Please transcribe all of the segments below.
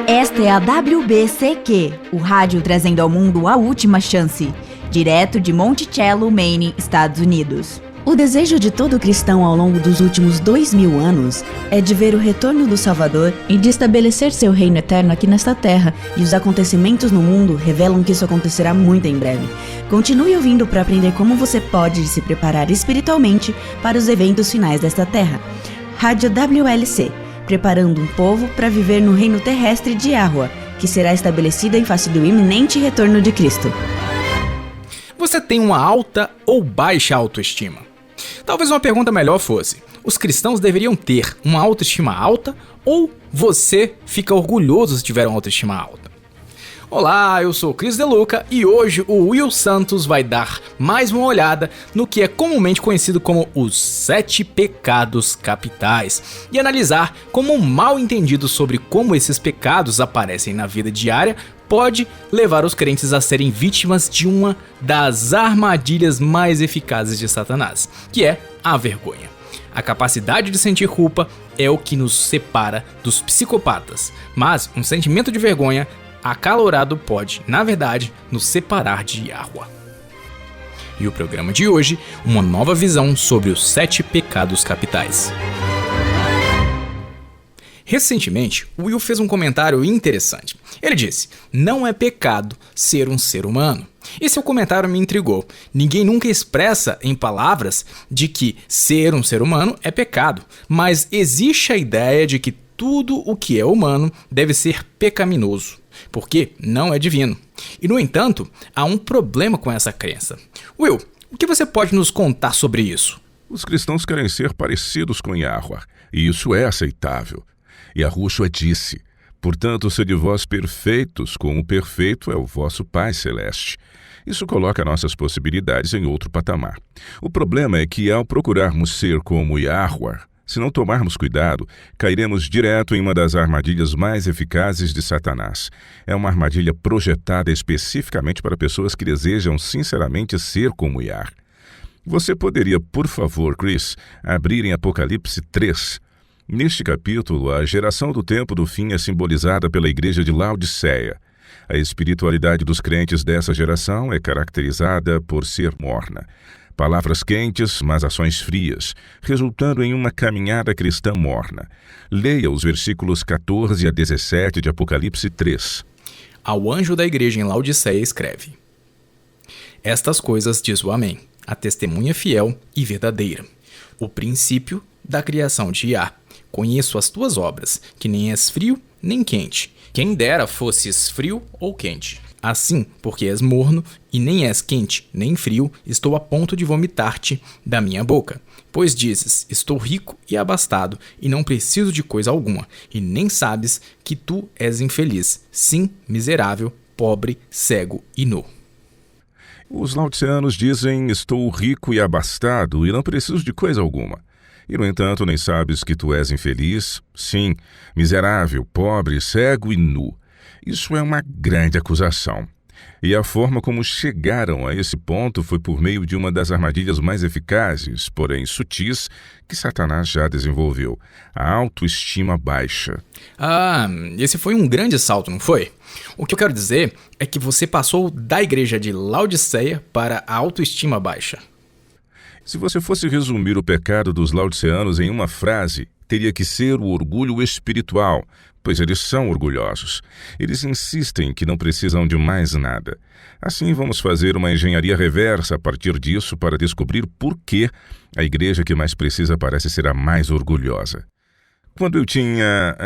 Esta é a WBCQ, o rádio trazendo ao mundo a última chance, direto de Monticello, Maine, Estados Unidos. O desejo de todo cristão ao longo dos últimos 2000 anos é de ver o retorno do Salvador e de estabelecer seu reino eterno aqui nesta terra, e os acontecimentos no mundo revelam que isso acontecerá muito em breve. Continue ouvindo para aprender como você pode se preparar espiritualmente para os eventos finais desta terra. Rádio WLC, preparando um povo para viver no reino terrestre de Yahweh, que será estabelecido em face do iminente retorno de Cristo. Você tem uma alta ou baixa autoestima? Talvez uma pergunta melhor fosse: os cristãos deveriam ter uma autoestima alta ou você fica orgulhoso se tiver uma autoestima alta? Olá, eu sou o Cris Deluca e hoje o Will Santos vai dar mais uma olhada no que é comumente conhecido como os 7 pecados capitais e analisar como um mal entendido sobre como esses pecados aparecem na vida diária pode levar os crentes a serem vítimas de uma das armadilhas mais eficazes de Satanás, que é a vergonha. A capacidade de sentir culpa é o que nos separa dos psicopatas, mas um sentimento de vergonha acalorado pode, na verdade, nos separar de Yahweh. E o programa de hoje, uma nova visão sobre os 7 pecados capitais. Recentemente, o Will fez um comentário interessante. Ele disse: não é pecado ser um ser humano. E seu comentário me intrigou. Ninguém nunca expressa em palavras de que ser um ser humano é pecado, mas existe a ideia de que tudo o que é humano deve ser pecaminoso, porque não é divino. E, no entanto, há um problema com essa crença. Will, o que você pode nos contar sobre isso? Os cristãos querem ser parecidos com Yahweh, e isso é aceitável. Yahushua disse: portanto, sede vós perfeitos, como o perfeito é o vosso Pai Celeste. Isso coloca nossas possibilidades em outro patamar. O problema é que, ao procurarmos ser como Yahweh, se não tomarmos cuidado, cairemos direto em uma das armadilhas mais eficazes de Satanás. É uma armadilha projetada especificamente para pessoas que desejam sinceramente ser como Yah. Você poderia, por favor, Chris, abrir em Apocalipse 3. Neste capítulo, a geração do tempo do fim é simbolizada pela igreja de Laodiceia. A espiritualidade dos crentes dessa geração é caracterizada por ser morna. Palavras quentes, mas ações frias, resultando em uma caminhada cristã morna. Leia os versículos 14 a 17 de Apocalipse 3. Ao anjo da igreja em Laodiceia escreve: estas coisas diz o Amém, a testemunha fiel e verdadeira, o princípio da criação de Yah. Conheço as tuas obras, que nem és frio nem quente. Quem dera fosses frio ou quente. Assim, porque és morno e nem és quente nem frio, estou a ponto de vomitar-te da minha boca. Pois dizes: estou rico e abastado, e não preciso de coisa alguma, e nem sabes que tu és infeliz, sim, miserável, pobre, cego e nu. Os laodiceanos dizem: estou rico e abastado, e não preciso de coisa alguma. E, no entanto, nem sabes que tu és infeliz? Sim, miserável, pobre, cego e nu. Isso é uma grande acusação. E a forma como chegaram a esse ponto foi por meio de uma das armadilhas mais eficazes, porém sutis, que Satanás já desenvolveu: a autoestima baixa. Esse foi um grande salto, não foi? O que eu quero dizer é que você passou da igreja de Laodiceia para a autoestima baixa. Se você fosse resumir o pecado dos laodiceanos em uma frase, teria que ser o orgulho espiritual, pois eles são orgulhosos. Eles insistem que não precisam de mais nada. Assim, vamos fazer uma engenharia reversa a partir disso para descobrir por que a igreja que mais precisa parece ser a mais orgulhosa. Quando eu tinha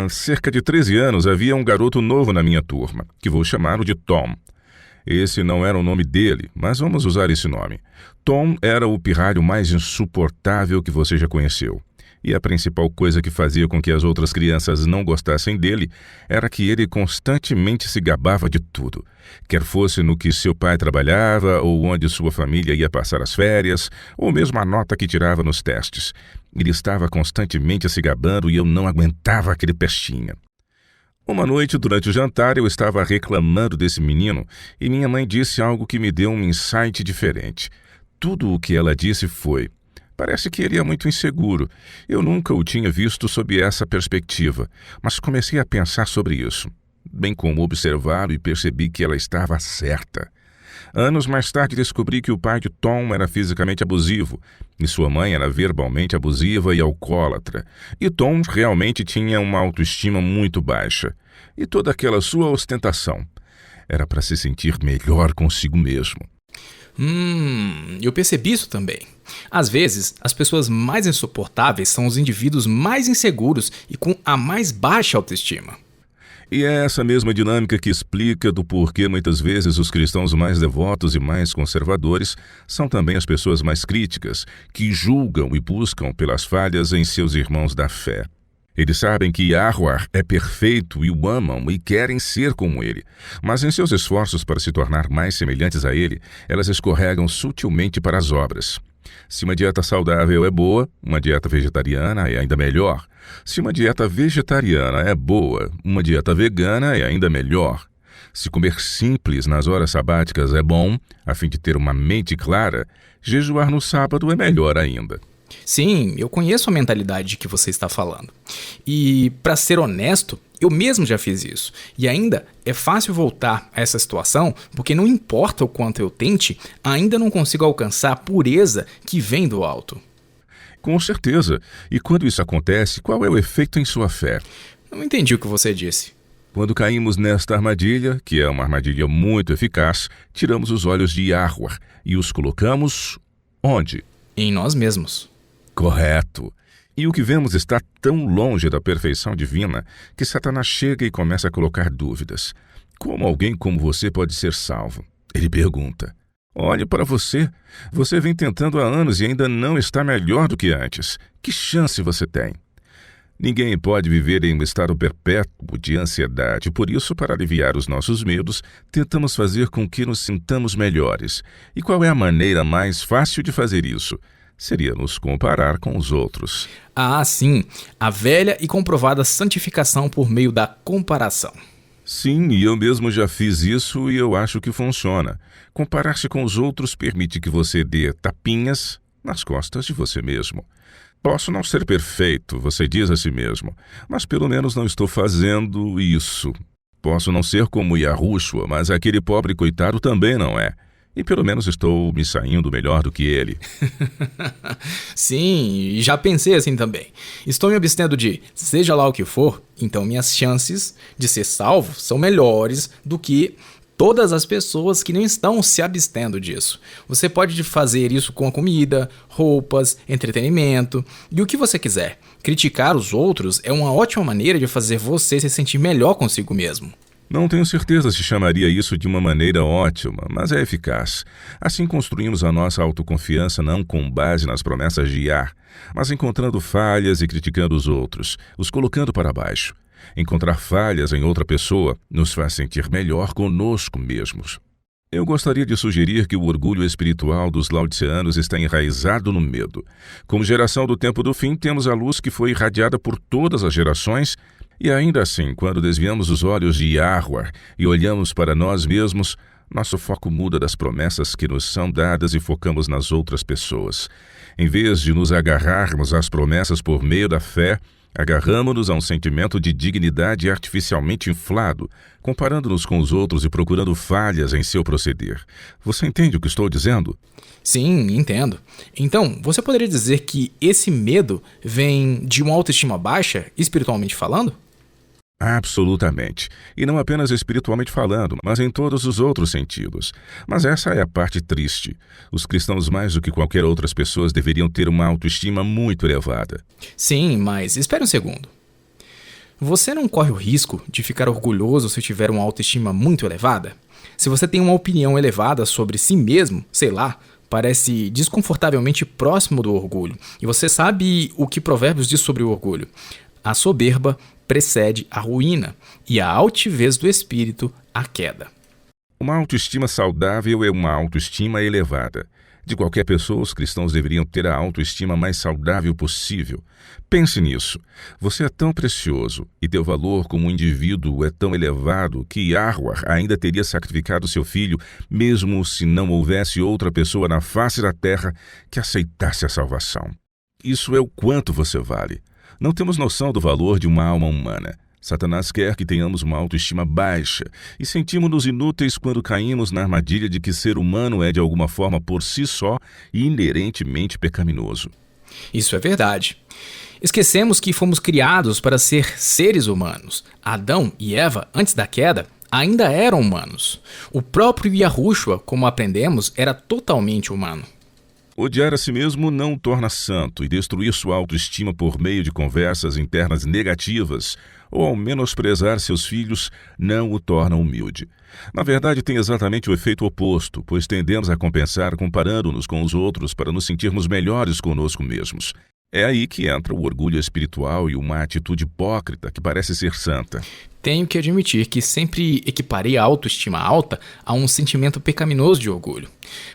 cerca de 13 anos, havia um garoto novo na minha turma, que vou chamá-lo de Tom. Esse não era o nome dele, mas vamos usar esse nome. Tom era o pirralho mais insuportável que você já conheceu. E a principal coisa que fazia com que as outras crianças não gostassem dele era que ele constantemente se gabava de tudo. Quer fosse no que seu pai trabalhava, ou onde sua família ia passar as férias, ou mesmo a nota que tirava nos testes. Ele estava constantemente se gabando e eu não aguentava aquele pestinha. Uma noite, durante o jantar, eu estava reclamando desse menino e minha mãe disse algo que me deu um insight diferente. Tudo o que ela disse foi: Parece que ele é muito inseguro. Eu nunca o tinha visto sob essa perspectiva, mas comecei a pensar sobre isso, bem como observá-lo e percebi que ela estava certa. Anos mais tarde descobri que o pai de Tom era fisicamente abusivo e sua mãe era verbalmente abusiva e alcoólatra. E Tom realmente tinha uma autoestima muito baixa. E toda aquela sua ostentação era para se sentir melhor consigo mesmo. Eu percebi isso também. Às vezes, as pessoas mais insuportáveis são os indivíduos mais inseguros e com a mais baixa autoestima. E é essa mesma dinâmica que explica do porquê muitas vezes os cristãos mais devotos e mais conservadores são também as pessoas mais críticas, que julgam e buscam pelas falhas em seus irmãos da fé. Eles sabem que Yahweh é perfeito e o amam e querem ser como ele, mas em seus esforços para se tornar mais semelhantes a ele, elas escorregam sutilmente para as obras. Se uma dieta saudável é boa, uma dieta vegetariana é ainda melhor. Se uma dieta vegetariana é boa, uma dieta vegana é ainda melhor. Se comer simples nas horas sabáticas é bom, a fim de ter uma mente clara, jejuar no sábado é melhor ainda. Sim, eu conheço a mentalidade de que você está falando. E, para ser honesto, eu mesmo já fiz isso. E ainda é fácil voltar a essa situação, porque não importa o quanto eu tente, ainda não consigo alcançar a pureza que vem do alto. Com certeza. E quando isso acontece, qual é o efeito em sua fé? Não entendi o que você disse. Quando caímos nesta armadilha, que é uma armadilha muito eficaz, tiramos os olhos de Yahweh e os colocamos onde? Em nós mesmos. Correto. E o que vemos está tão longe da perfeição divina que Satanás chega e começa a colocar dúvidas. Como alguém como você pode ser salvo? Ele pergunta. Olhe para você. Você vem tentando há anos e ainda não está melhor do que antes. Que chance você tem? Ninguém pode viver em um estado perpétuo de ansiedade. Por isso, para aliviar os nossos medos, tentamos fazer com que nos sintamos melhores. E qual é a maneira mais fácil de fazer isso? Seria nos comparar com os outros. Ah, sim. A velha e comprovada santificação por meio da comparação. Sim, e eu mesmo já fiz isso e eu acho que funciona. Comparar-se com os outros permite que você dê tapinhas nas costas de você mesmo. Posso não ser perfeito, você diz a si mesmo, mas pelo menos não estou fazendo isso. Posso não ser como Yahushua, mas aquele pobre coitado também não é. E pelo menos estou me saindo melhor do que ele. Sim, já pensei assim também. Estou me abstendo de seja lá o que for, então minhas chances de ser salvo são melhores do que todas as pessoas que não estão se abstendo disso. Você pode fazer isso com a comida, roupas, entretenimento e o que você quiser. Criticar os outros é uma ótima maneira de fazer você se sentir melhor consigo mesmo. Não tenho certeza se chamaria isso de uma maneira ótima, mas é eficaz. Assim construímos a nossa autoconfiança não com base nas promessas de Yah, mas encontrando falhas e criticando os outros, os colocando para baixo. Encontrar falhas em outra pessoa nos faz sentir melhor conosco mesmos. Eu gostaria de sugerir que o orgulho espiritual dos laodiceanos está enraizado no medo. Como geração do tempo do fim, temos a luz que foi irradiada por todas as gerações. E ainda assim, quando desviamos os olhos de Yahweh e olhamos para nós mesmos, nosso foco muda das promessas que nos são dadas e focamos nas outras pessoas. Em vez de nos agarrarmos às promessas por meio da fé, agarramo-nos a um sentimento de dignidade artificialmente inflado, comparando-nos com os outros e procurando falhas em seu proceder. Você entende o que estou dizendo? Sim, entendo. Então, você poderia dizer que esse medo vem de uma autoestima baixa, espiritualmente falando? Absolutamente. E não apenas espiritualmente falando, mas em todos os outros sentidos. Mas essa é a parte triste. Os cristãos, mais do que qualquer outras pessoas, deveriam ter uma autoestima muito elevada. Sim, mas espere um segundo. Você não corre o risco de ficar orgulhoso se tiver uma autoestima muito elevada? Se você tem uma opinião elevada sobre si mesmo, sei lá, parece desconfortavelmente próximo do orgulho. E você sabe o que Provérbios diz sobre o orgulho. A soberba precede a ruína e a altivez do espírito a queda. Uma autoestima saudável é uma autoestima elevada. De qualquer pessoa, os cristãos deveriam ter a autoestima mais saudável possível. Pense nisso. Você é tão precioso e teu valor como indivíduo é tão elevado que Yahweh ainda teria sacrificado seu filho, mesmo se não houvesse outra pessoa na face da terra que aceitasse a salvação. Isso é o quanto você vale. Não temos noção do valor de uma alma humana. Satanás quer que tenhamos uma autoestima baixa e sentimos-nos inúteis quando caímos na armadilha de que ser humano é de alguma forma por si só e inerentemente pecaminoso. Isso é verdade. Esquecemos que fomos criados para ser seres humanos. Adão e Eva, antes da queda, ainda eram humanos. O próprio Yahushua, como aprendemos, era totalmente humano. Odiar a si mesmo não o torna santo e destruir sua autoestima por meio de conversas internas negativas ou ao menosprezar seus filhos não o torna humilde. Na verdade, tem exatamente o efeito oposto, pois tendemos a compensar comparando-nos com os outros para nos sentirmos melhores conosco mesmos. É aí que entra o orgulho espiritual e uma atitude hipócrita que parece ser santa. Tenho que admitir que sempre equiparei a autoestima alta a um sentimento pecaminoso de orgulho.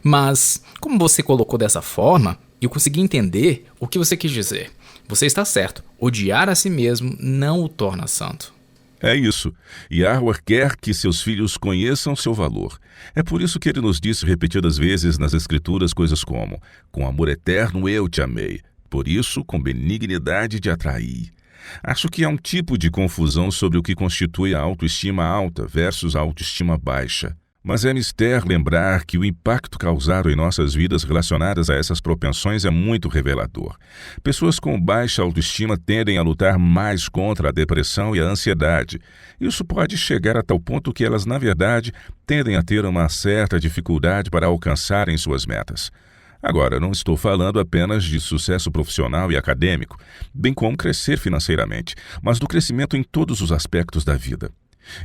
Mas, como você colocou dessa forma, eu consegui entender o que você quis dizer. Você está certo. Odiar a si mesmo não o torna santo. É isso. Yahweh quer que seus filhos conheçam seu valor. É por isso que ele nos disse repetidas vezes nas Escrituras coisas como: com amor eterno eu te amei. Por isso, com benignidade te atraí. Acho que há um tipo de confusão sobre o que constitui a autoestima alta versus a autoestima baixa. Mas é mister lembrar que o impacto causado em nossas vidas relacionadas a essas propensões é muito revelador. Pessoas com baixa autoestima tendem a lutar mais contra a depressão e a ansiedade. Isso pode chegar a tal ponto que elas, na verdade, tendem a ter uma certa dificuldade para alcançarem suas metas. Agora, não estou falando apenas de sucesso profissional e acadêmico, bem como crescer financeiramente, mas do crescimento em todos os aspectos da vida.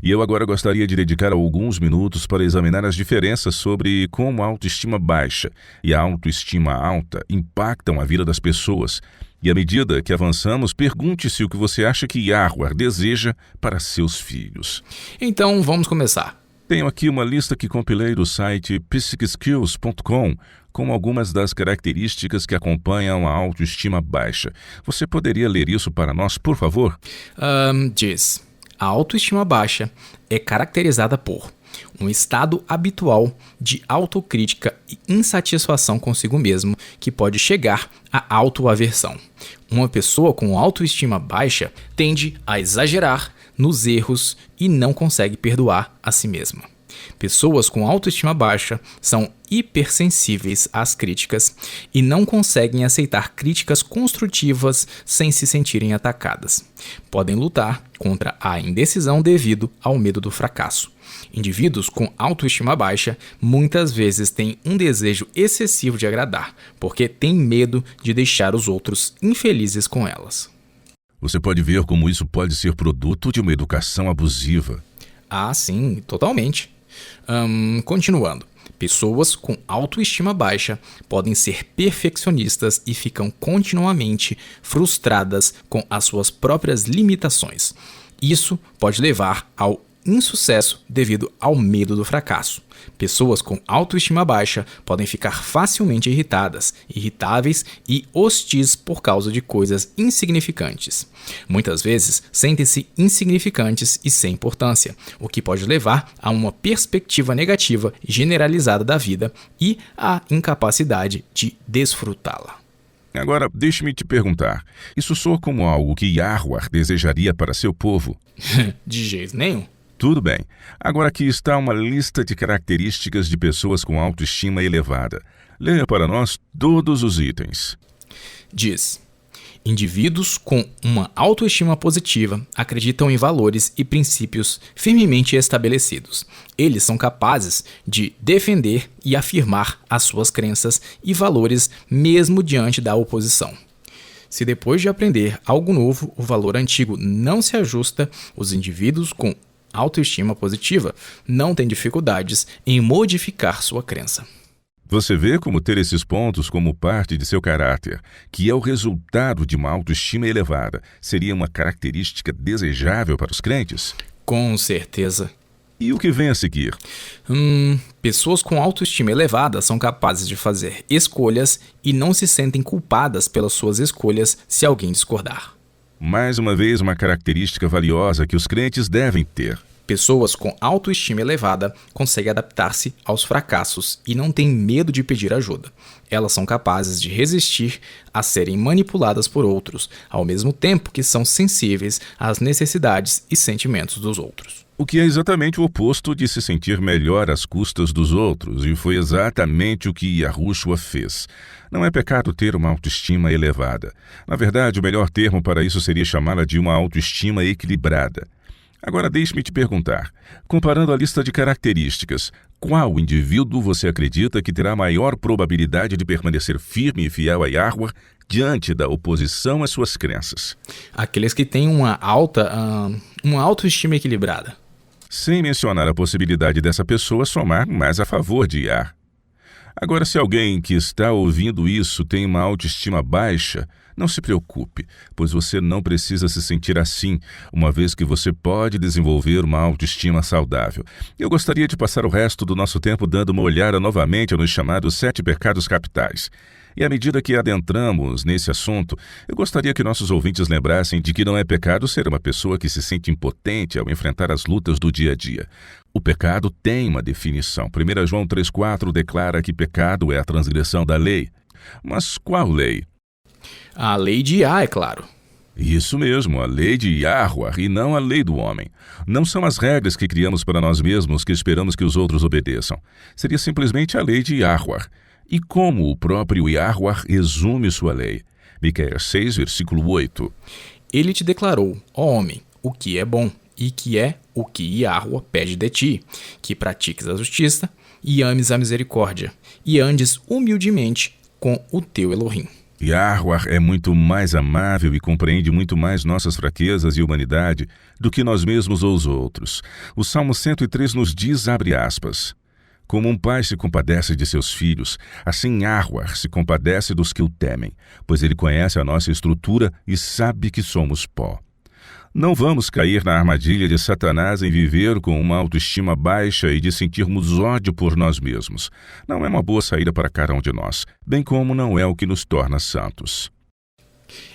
E eu agora gostaria de dedicar alguns minutos para examinar as diferenças sobre como a autoestima baixa e a autoestima alta impactam a vida das pessoas. E à medida que avançamos, pergunte-se o que você acha que Yahweh deseja para seus filhos. Então, vamos começar. Tenho aqui uma lista que compilei do site psychskills.com com algumas das características que acompanham a autoestima baixa. Você poderia ler isso para nós, por favor? Diz: a autoestima baixa é caracterizada por um estado habitual de autocrítica e insatisfação consigo mesmo, que pode chegar à autoaversão. Uma pessoa com autoestima baixa tende a exagerar nos erros e não consegue perdoar a si mesma. Pessoas com autoestima baixa são hipersensíveis às críticas e não conseguem aceitar críticas construtivas sem se sentirem atacadas. Podem lutar contra a indecisão devido ao medo do fracasso. Indivíduos com autoestima baixa muitas vezes têm um desejo excessivo de agradar, porque têm medo de deixar os outros infelizes com elas. Você pode ver como isso pode ser produto de uma educação abusiva. Ah, sim, totalmente. Continuando. Pessoas com autoestima baixa podem ser perfeccionistas e ficam continuamente frustradas com as suas próprias limitações. Isso pode levar ao insucesso devido ao medo do fracasso. Pessoas com autoestima baixa podem ficar facilmente irritadas, irritáveis e hostis por causa de coisas insignificantes. Muitas vezes sentem-se insignificantes e sem importância, o que pode levar a uma perspectiva negativa generalizada da vida e à incapacidade de desfrutá-la. Agora, deixe-me te perguntar, isso soa como algo que Yahweh desejaria para seu povo? De jeito nenhum. Tudo bem. Agora aqui está uma lista de características de pessoas com autoestima elevada. Leia para nós todos os itens. Diz: indivíduos com uma autoestima positiva acreditam em valores e princípios firmemente estabelecidos. Eles são capazes de defender e afirmar as suas crenças e valores mesmo diante da oposição. Se depois de aprender algo novo, o valor antigo não se ajusta, os indivíduos com autoestima positiva não têm dificuldades em modificar sua crença. Você vê como ter esses pontos como parte de seu caráter, que é o resultado de uma autoestima elevada, seria uma característica desejável para os crentes? Com certeza. E o que vem a seguir? Pessoas com autoestima elevada são capazes de fazer escolhas e não se sentem culpadas pelas suas escolhas se alguém discordar. Mais uma vez, uma característica valiosa que os crentes devem ter. Pessoas com autoestima elevada conseguem adaptar-se aos fracassos e não têm medo de pedir ajuda. Elas são capazes de resistir a serem manipuladas por outros, ao mesmo tempo que são sensíveis às necessidades e sentimentos dos outros. O que é exatamente o oposto de se sentir melhor às custas dos outros, e foi exatamente o que Yahushua fez. Não é pecado ter uma autoestima elevada. Na verdade, o melhor termo para isso seria chamá-la de uma autoestima equilibrada. Agora deixe-me te perguntar, comparando a lista de características, qual indivíduo você acredita que terá maior probabilidade de permanecer firme e fiel a Yahuwah diante da oposição às suas crenças? Aqueles que têm uma autoestima equilibrada. Sem mencionar a possibilidade dessa pessoa somar mais a favor de Yah. Agora, se alguém que está ouvindo isso tem uma autoestima baixa, não se preocupe, pois você não precisa se sentir assim, uma vez que você pode desenvolver uma autoestima saudável. Eu gostaria de passar o resto do nosso tempo dando uma olhada novamente nos chamados 7 pecados capitais. E à medida que adentramos nesse assunto, eu gostaria que nossos ouvintes lembrassem de que não é pecado ser uma pessoa que se sente impotente ao enfrentar as lutas do dia a dia. O pecado tem uma definição. 1 João 3,4 declara que pecado é a transgressão da lei. Mas qual lei? A lei de Yah, é claro. Isso mesmo, a lei de Yahuwah e não a lei do homem. Não são as regras que criamos para nós mesmos que esperamos que os outros obedeçam. Seria simplesmente a lei de Yahuwah. E como o próprio Yahuwah resume sua lei? Miqueias 6, versículo 8. Ele te declarou, ó homem, o que é bom e que é o que Yahuwah pede de ti, que pratiques a justiça e ames a misericórdia e andes humildemente com o teu Elohim. Yahuwah é muito mais amável e compreende muito mais nossas fraquezas e humanidade do que nós mesmos ou os outros. O Salmo 103 nos diz, abre aspas, como um pai se compadece de seus filhos, assim Yahuwah se compadece dos que o temem, pois ele conhece a nossa estrutura e sabe que somos pó. Não vamos cair na armadilha de Satanás em viver com uma autoestima baixa e de sentirmos ódio por nós mesmos. Não é uma boa saída para cada um de nós, bem como não é o que nos torna santos.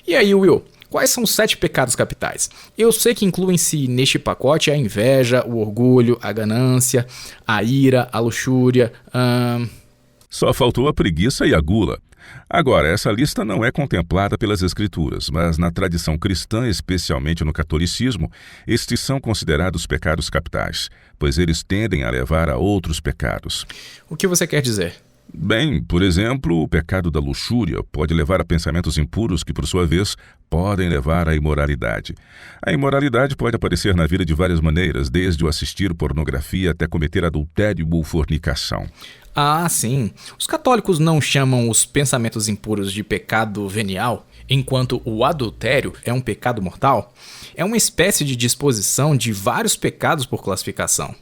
E aí, Will, quais são os 7 pecados capitais? Eu sei que incluem-se neste pacote a inveja, o orgulho, a ganância, a ira, a luxúria... Só faltou a preguiça e a gula. Agora, essa lista não é contemplada pelas Escrituras, mas na tradição cristã, especialmente no catolicismo, estes são considerados pecados capitais, pois eles tendem a levar a outros pecados. O que você quer dizer? Bem, por exemplo, o pecado da luxúria pode levar a pensamentos impuros que, por sua vez, podem levar à imoralidade. A imoralidade pode aparecer na vida de várias maneiras, desde o assistir pornografia até cometer adultério ou fornicação. Ah, sim. Os católicos não chamam os pensamentos impuros de pecado venial, enquanto o adultério é um pecado mortal? É uma espécie de disposição de vários pecados por classificação.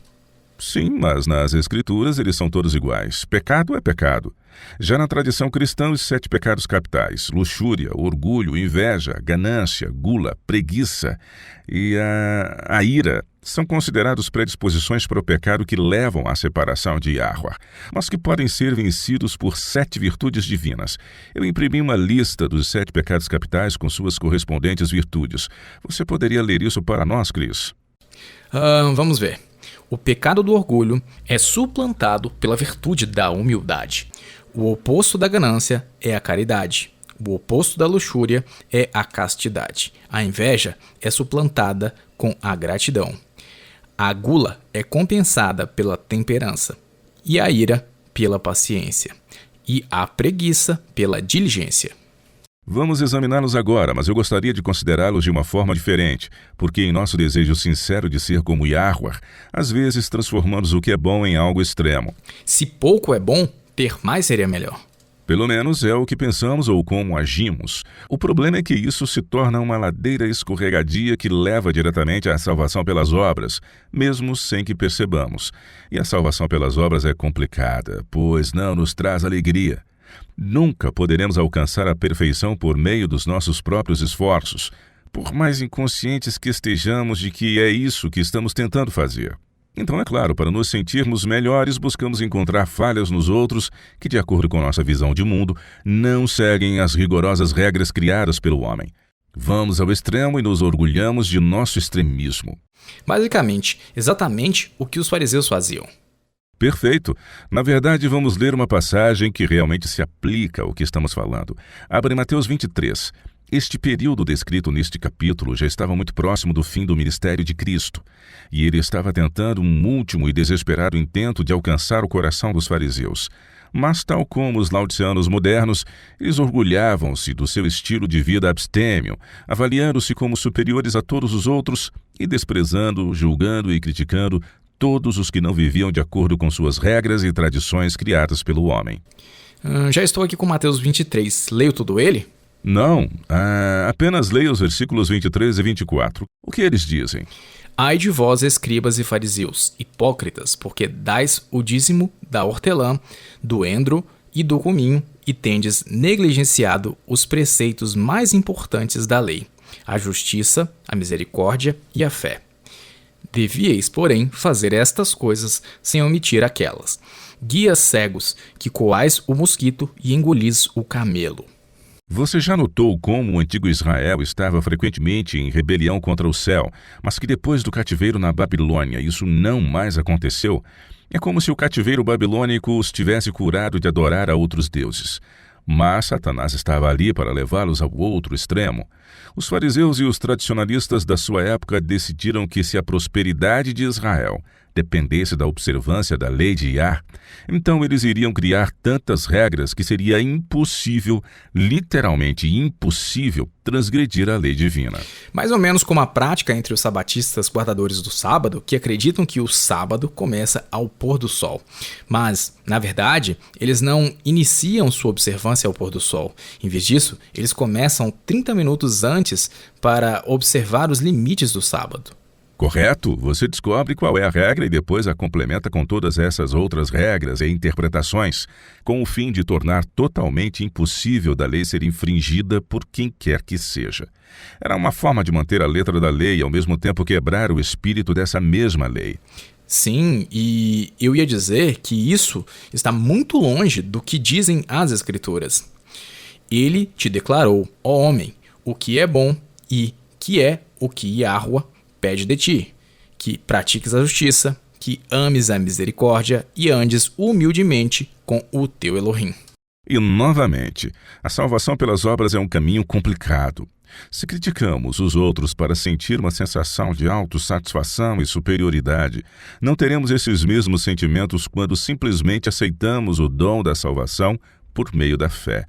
Sim, mas nas Escrituras eles são todos iguais. Pecado é pecado. Já na tradição cristã, os 7 pecados capitais, luxúria, orgulho, inveja, ganância, gula, preguiça e a ira, são considerados predisposições para o pecado que levam à separação de Yahuwah, mas que podem ser vencidos por 7 virtudes divinas. Eu imprimi uma lista dos 7 pecados capitais com suas correspondentes virtudes. Você poderia ler isso para nós, Chris? Vamos ver. O pecado do orgulho é suplantado pela virtude da humildade. O oposto da ganância é a caridade. O oposto da luxúria é a castidade. A inveja é suplantada com a gratidão. A gula é compensada pela temperança. E a ira pela paciência. E a preguiça pela diligência. Vamos examiná-los agora, mas eu gostaria de considerá-los de uma forma diferente, porque em nosso desejo sincero de ser como Yahuwah, às vezes transformamos o que é bom em algo extremo. Se pouco é bom, ter mais seria melhor. Pelo menos é o que pensamos ou como agimos. O problema é que isso se torna uma ladeira escorregadia que leva diretamente à salvação pelas obras, mesmo sem que percebamos. E a salvação pelas obras é complicada, pois não nos traz alegria. Nunca poderemos alcançar a perfeição por meio dos nossos próprios esforços, por mais inconscientes que estejamos de que é isso que estamos tentando fazer. Então, é claro, para nos sentirmos melhores, buscamos encontrar falhas nos outros que, de acordo com nossa visão de mundo, não seguem as rigorosas regras criadas pelo homem. Vamos ao extremo e nos orgulhamos de nosso extremismo. Basicamente, exatamente o que os fariseus faziam. Perfeito. Na verdade, vamos ler uma passagem que realmente se aplica ao que estamos falando. Abra em Mateus 23. Este período descrito neste capítulo já estava muito próximo do fim do ministério de Cristo, e ele estava tentando um último e desesperado intento de alcançar o coração dos fariseus. Mas, tal como os laodiceanos modernos, eles orgulhavam-se do seu estilo de vida abstêmio, avaliando-se como superiores a todos os outros e desprezando, julgando e criticando todos os que não viviam de acordo com suas regras e tradições criadas pelo homem. Já estou aqui com Mateus 23. Leio tudo ele? Não, apenas leia os versículos 23 e 24. O que eles dizem? Ai de vós, escribas e fariseus, hipócritas, porque dais o dízimo da hortelã, do endro e do cominho, e tendes negligenciado os preceitos mais importantes da lei, a justiça, a misericórdia e a fé. Devíeis, porém, fazer estas coisas sem omitir aquelas. Guias cegos, que coais o mosquito e engolis o camelo. Você já notou como o antigo Israel estava frequentemente em rebelião contra o céu, mas que depois do cativeiro na Babilônia isso não mais aconteceu? É como se o cativeiro babilônico os tivesse curado de adorar a outros deuses. Mas Satanás estava ali para levá-los ao outro extremo. Os fariseus e os tradicionalistas da sua época decidiram que se a prosperidade de Israel dependesse da observância da lei de Iá, então eles iriam criar tantas regras que seria impossível, literalmente impossível, transgredir a lei divina. Mais ou menos como a prática entre os sabatistas guardadores do sábado, que acreditam que o sábado começa ao pôr do sol. Mas, na verdade, eles não iniciam sua observância ao pôr do sol. Em vez disso, eles começam 30 minutos antes para observar os limites do sábado. Correto? Você descobre qual é a regra e depois a complementa com todas essas outras regras e interpretações, com o fim de tornar totalmente impossível da lei ser infringida por quem quer que seja. Era uma forma de manter a letra da lei e ao mesmo tempo quebrar o espírito dessa mesma lei. Sim, e eu ia dizer que isso está muito longe do que dizem as Escrituras. Ele te declarou, ó homem, o que é bom e que é o que Yahweh pede de ti, que pratiques a justiça, que ames a misericórdia e andes humildemente com o teu Elohim. E, novamente, a salvação pelas obras é um caminho complicado. Se criticamos os outros para sentir uma sensação de autossatisfação e superioridade, não teremos esses mesmos sentimentos quando simplesmente aceitamos o dom da salvação por meio da fé.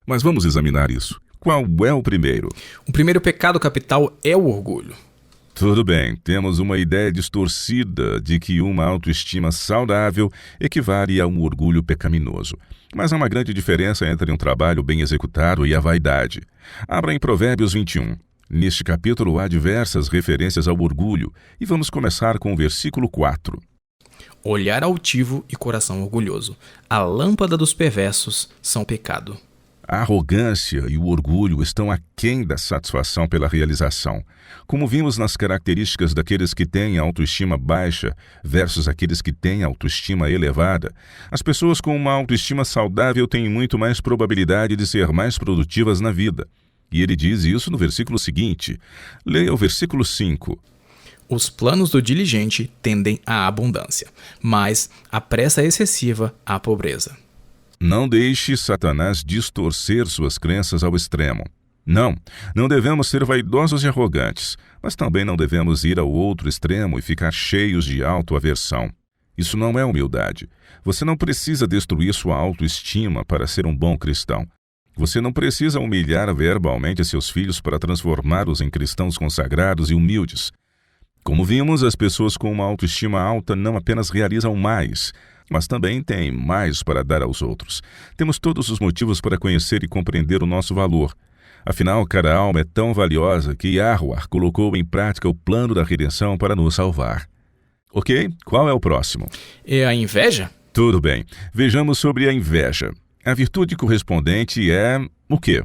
Mas vamos examinar isso. Qual é o primeiro? O primeiro pecado capital é o orgulho. Tudo bem, temos uma ideia distorcida de que uma autoestima saudável equivale a um orgulho pecaminoso. Mas há uma grande diferença entre um trabalho bem executado e a vaidade. Abra em Provérbios 21. Neste capítulo há diversas referências ao orgulho, e vamos começar com o versículo 4. Olhar altivo e coração orgulhoso. A lâmpada dos perversos são pecado. A arrogância e o orgulho estão aquém da satisfação pela realização. Como vimos nas características daqueles que têm autoestima baixa versus aqueles que têm autoestima elevada, as pessoas com uma autoestima saudável têm muito mais probabilidade de ser mais produtivas na vida. E ele diz isso no versículo seguinte. Leia o versículo 5. Os planos do diligente tendem à abundância, mas a pressa excessiva à pobreza. Não deixe Satanás distorcer suas crenças ao extremo. Não devemos ser vaidosos e arrogantes, mas também não devemos ir ao outro extremo e ficar cheios de autoaversão. Isso não é humildade. Você não precisa destruir sua autoestima para ser um bom cristão. Você não precisa humilhar verbalmente seus filhos para transformá-los em cristãos consagrados e humildes. Como vimos, as pessoas com uma autoestima alta não apenas realizam mais, mas também têm mais para dar aos outros. Temos todos os motivos para conhecer e compreender o nosso valor. Afinal, cada alma é tão valiosa que Yahweh colocou em prática o plano da redenção para nos salvar. Ok? Qual é o próximo? É a inveja? Tudo bem. Vejamos sobre a inveja. A virtude correspondente é o quê?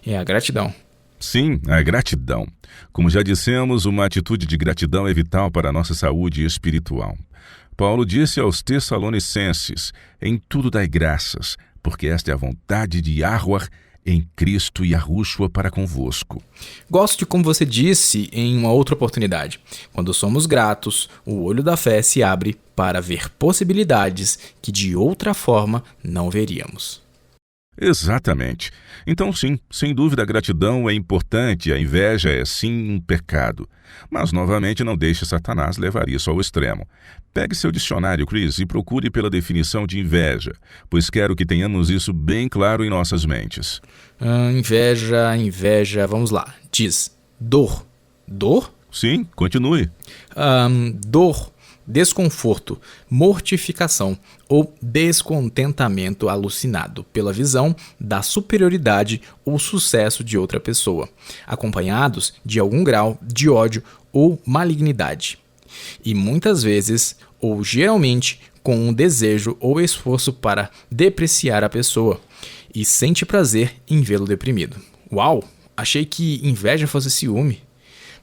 É a gratidão. Sim, a gratidão. Como já dissemos, uma atitude de gratidão é vital para a nossa saúde espiritual. Paulo disse aos Tessalonicenses: em tudo dai graças, porque esta é a vontade de Yahweh em Cristo Yahushua para convosco. Gosto de como você disse em uma outra oportunidade. Quando somos gratos, o olho da fé se abre para ver possibilidades que de outra forma não veríamos. Exatamente. Então sim, sem dúvida a gratidão é importante, a inveja é sim um pecado. Mas novamente não deixe Satanás levar isso ao extremo. Pegue seu dicionário, Chris, e procure pela definição de inveja, pois quero que tenhamos isso bem claro em nossas mentes. Inveja, vamos lá. Diz, dor. Dor? Sim, continue. Dor, desconforto, mortificação ou descontentamento alucinado pela visão da superioridade ou sucesso de outra pessoa, acompanhados de algum grau de ódio ou malignidade. E muitas vezes, ou geralmente, com um desejo ou esforço para depreciar a pessoa, e sente prazer em vê-lo deprimido. Uau! Achei que inveja fosse ciúme.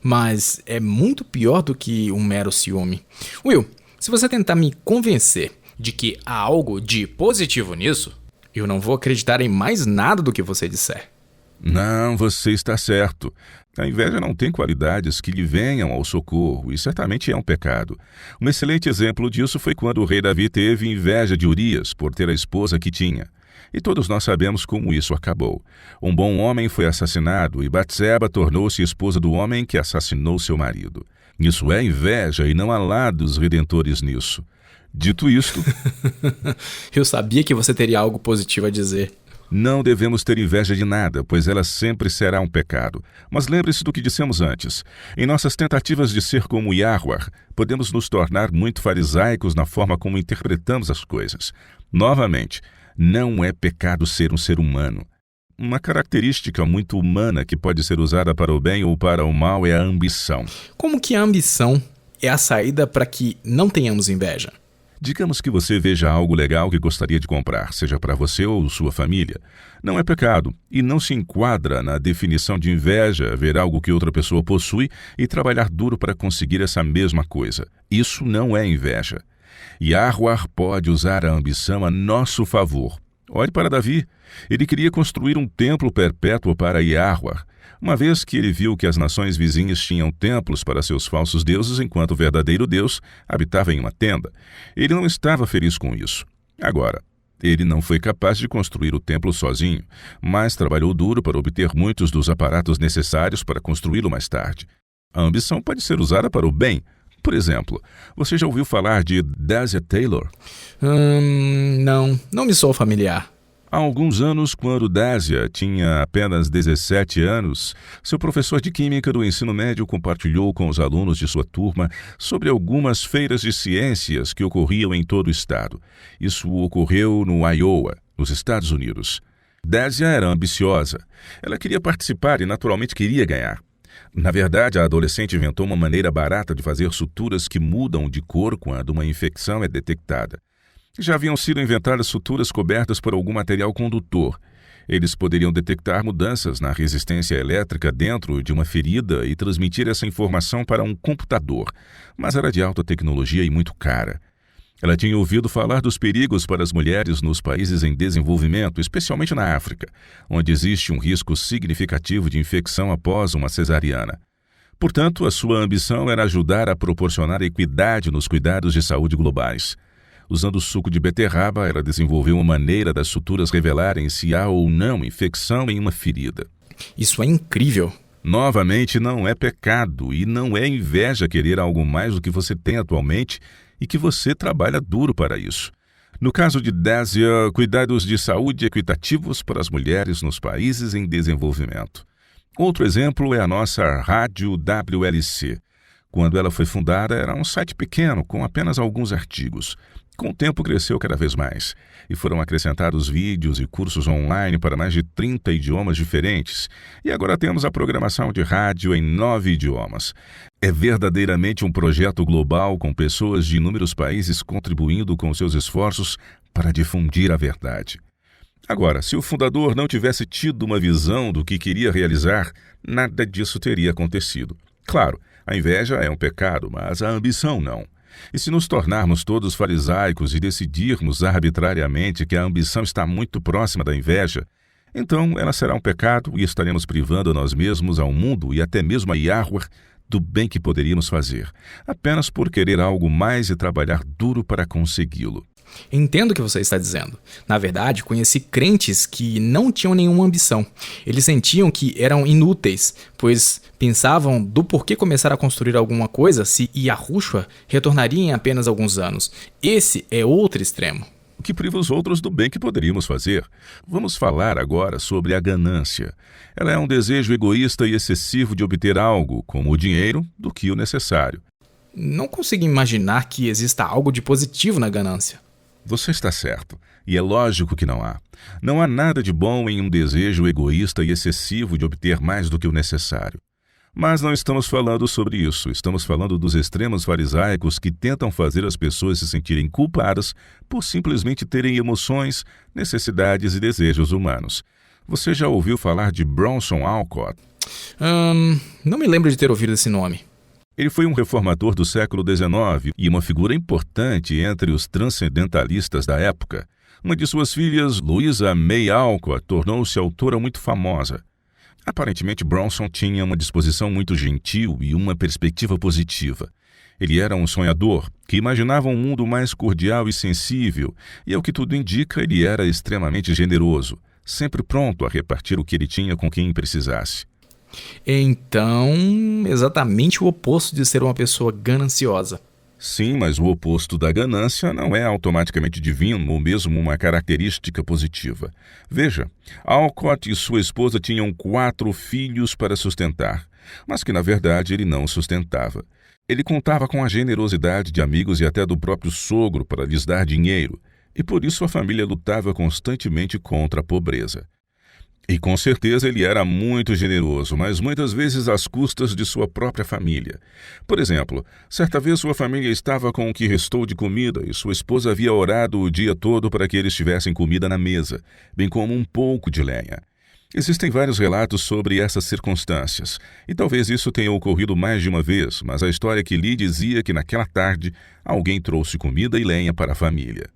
Mas é muito pior do que um mero ciúme. Will, se você tentar me convencer de que há algo de positivo nisso, eu não vou acreditar em mais nada do que você disser. Não, você está certo. A inveja não tem qualidades que lhe venham ao socorro e certamente é um pecado. Um excelente exemplo disso foi quando o rei Davi teve inveja de Urias por ter a esposa que tinha. E todos nós sabemos como isso acabou. Um bom homem foi assassinado e Batseba tornou-se esposa do homem que assassinou seu marido. Isso é inveja e não há lados redentores nisso. Dito isto... Eu sabia que você teria algo positivo a dizer. Não devemos ter inveja de nada, pois ela sempre será um pecado. Mas lembre-se do que dissemos antes. Em nossas tentativas de ser como Yahweh, podemos nos tornar muito farisaicos na forma como interpretamos as coisas. Novamente, não é pecado ser um ser humano. Uma característica muito humana que pode ser usada para o bem ou para o mal é a ambição. Como que a ambição é a saída para que não tenhamos inveja? Digamos que você veja algo legal que gostaria de comprar, seja para você ou sua família. Não é pecado e não se enquadra na definição de inveja ver algo que outra pessoa possui e trabalhar duro para conseguir essa mesma coisa. Isso não é inveja. Yahweh pode usar a ambição a nosso favor. Olhe para Davi. Ele queria construir um templo perpétuo para Yahweh, uma vez que ele viu que as nações vizinhas tinham templos para seus falsos deuses, enquanto o verdadeiro Deus habitava em uma tenda. Ele não estava feliz com isso. Agora, ele não foi capaz de construir o templo sozinho, mas trabalhou duro para obter muitos dos aparatos necessários para construí-lo mais tarde. A ambição pode ser usada para o bem. Por exemplo, você já ouviu falar de Daisy Taylor? Não me sou familiar. Há alguns anos, quando Daisy tinha apenas 17 anos, seu professor de química do ensino médio compartilhou com os alunos de sua turma sobre algumas feiras de ciências que ocorriam em todo o estado. Isso ocorreu no Iowa, nos Estados Unidos. Daisy era ambiciosa. Ela queria participar e naturalmente queria ganhar. Na verdade, a adolescente inventou uma maneira barata de fazer suturas que mudam de cor quando uma infecção é detectada. Já haviam sido inventadas suturas cobertas por algum material condutor. Eles poderiam detectar mudanças na resistência elétrica dentro de uma ferida e transmitir essa informação para um computador, mas era de alta tecnologia e muito cara. Ela tinha ouvido falar dos perigos para as mulheres nos países em desenvolvimento, especialmente na África, onde existe um risco significativo de infecção após uma cesariana. Portanto, a sua ambição era ajudar a proporcionar equidade nos cuidados de saúde globais. Usando o suco de beterraba, ela desenvolveu uma maneira das suturas revelarem se há ou não infecção em uma ferida. Isso é incrível. Novamente, não é pecado e não é inveja querer algo mais do que você tem atualmente e que você trabalha duro para isso. No caso de Daisy, cuidados de saúde equitativos para as mulheres nos países em desenvolvimento. Outro exemplo é a nossa Rádio WLC. Quando ela foi fundada, era um site pequeno, com apenas alguns artigos. Com o tempo, cresceu cada vez mais, e foram acrescentados vídeos e cursos online para mais de 30 idiomas diferentes. E agora temos a programação de rádio em 9 idiomas. É verdadeiramente um projeto global com pessoas de inúmeros países contribuindo com seus esforços para difundir a verdade. Agora, se o fundador não tivesse tido uma visão do que queria realizar, nada disso teria acontecido. Claro, a inveja é um pecado, mas a ambição não. E se nos tornarmos todos farisaicos e decidirmos arbitrariamente que a ambição está muito próxima da inveja, então ela será um pecado e estaremos privando a nós mesmos, ao mundo e até mesmo a Yahweh do bem que poderíamos fazer, apenas por querer algo mais e trabalhar duro para consegui-lo. Entendo o que você está dizendo. Na verdade, conheci crentes que não tinham nenhuma ambição. Eles sentiam que eram inúteis, pois pensavam do porquê começar a construir alguma coisa se Yahushua retornaria em apenas alguns anos. Esse é outro extremo. O que priva os outros do bem que poderíamos fazer. Vamos falar agora sobre a ganância. Ela é um desejo egoísta e excessivo de obter algo, como o dinheiro, do que o necessário. Não consigo imaginar que exista algo de positivo na ganância. Você está certo, e é lógico que não há. Não há nada de bom em um desejo egoísta e excessivo de obter mais do que o necessário. Mas não estamos falando sobre isso, estamos falando dos extremos farisaicos que tentam fazer as pessoas se sentirem culpadas por simplesmente terem emoções, necessidades e desejos humanos. Você já ouviu falar de Bronson Alcott? Não me lembro de ter ouvido esse nome. Ele foi um reformador do século XIX e uma figura importante entre os transcendentalistas da época. Uma de suas filhas, Louisa May Alcott, tornou-se autora muito famosa. Aparentemente, Bronson tinha uma disposição muito gentil e uma perspectiva positiva. Ele era um sonhador que imaginava um mundo mais cordial e sensível, e ao que tudo indica, ele era extremamente generoso, sempre pronto a repartir o que ele tinha com quem precisasse. Então, exatamente o oposto de ser uma pessoa gananciosa. Sim, mas o oposto da ganância não é automaticamente divino ou mesmo uma característica positiva. Veja, Alcott e sua esposa tinham 4 filhos para sustentar, mas que na verdade ele não sustentava. Ele contava com a generosidade de amigos e até do próprio sogro para lhes dar dinheiro, e por isso a família lutava constantemente contra a pobreza. E com certeza ele era muito generoso, mas muitas vezes às custas de sua própria família. Por exemplo, certa vez sua família estava com o que restou de comida e sua esposa havia orado o dia todo para que eles tivessem comida na mesa, bem como um pouco de lenha. Existem vários relatos sobre essas circunstâncias, e talvez isso tenha ocorrido mais de uma vez, mas a história que li dizia que naquela tarde alguém trouxe comida e lenha para a família.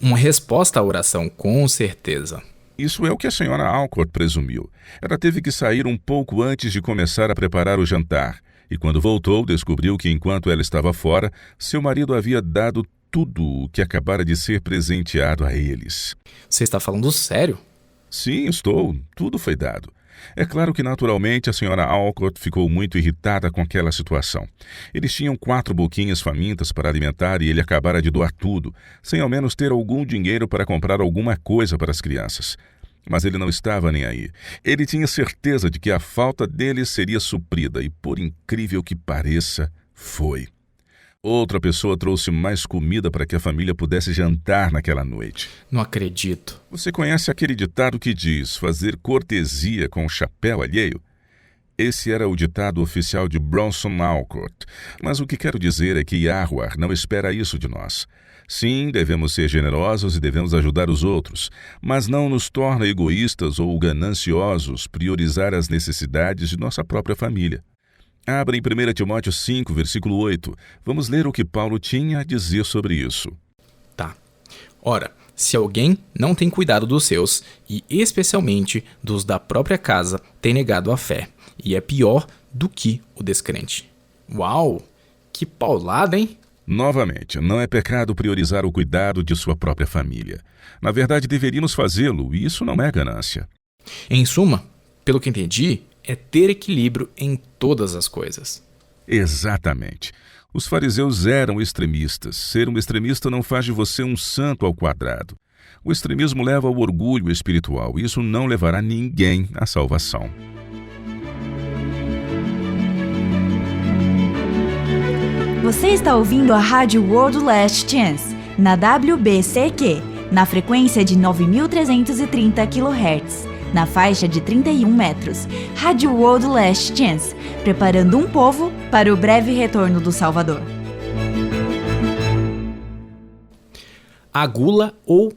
Uma resposta à oração, com certeza. Isso é o que a senhora Alcott presumiu. Ela teve que sair um pouco antes de começar a preparar o jantar, e quando voltou, descobriu que enquanto ela estava fora, seu marido havia dado tudo o que acabara de ser presenteado a eles. Você está falando sério? Sim, estou. Tudo foi dado. É claro que, naturalmente, a senhora Alcott ficou muito irritada com aquela situação. Eles tinham 4 boquinhas famintas para alimentar e ele acabara de doar tudo, sem ao menos ter algum dinheiro para comprar alguma coisa para as crianças. Mas ele não estava nem aí. Ele tinha certeza de que a falta deles seria suprida e, por incrível que pareça, foi. Outra pessoa trouxe mais comida para que a família pudesse jantar naquela noite. Não acredito. Você conhece aquele ditado que diz fazer cortesia com o chapéu alheio? Esse era o ditado oficial de Bronson Alcott. Mas o que quero dizer é que Yahweh não espera isso de nós. Sim, devemos ser generosos e devemos ajudar os outros, mas não nos torna egoístas ou gananciosos priorizar as necessidades de nossa própria família. Abra em 1 Timóteo 5, versículo 8. Vamos ler o que Paulo tinha a dizer sobre isso. Tá. Ora, se alguém não tem cuidado dos seus, e especialmente dos da própria casa, tem negado a fé, e é pior do que o descrente. Uau! Que paulada, hein? Novamente, não é pecado priorizar o cuidado de sua própria família. Na verdade, deveríamos fazê-lo, e isso não é ganância. Em suma, pelo que entendi, é ter equilíbrio em todas as coisas. Exatamente. Os fariseus eram extremistas. Ser um extremista não faz de você um santo ao quadrado. O extremismo leva ao orgulho espiritual. Isso não levará ninguém à salvação. Você está ouvindo a Rádio World Last Chance, na WBCQ, na frequência de 9.330 kHz. Na faixa de 31 metros, Rádio World Last Chance, preparando um povo para o breve retorno do Salvador. A gula ou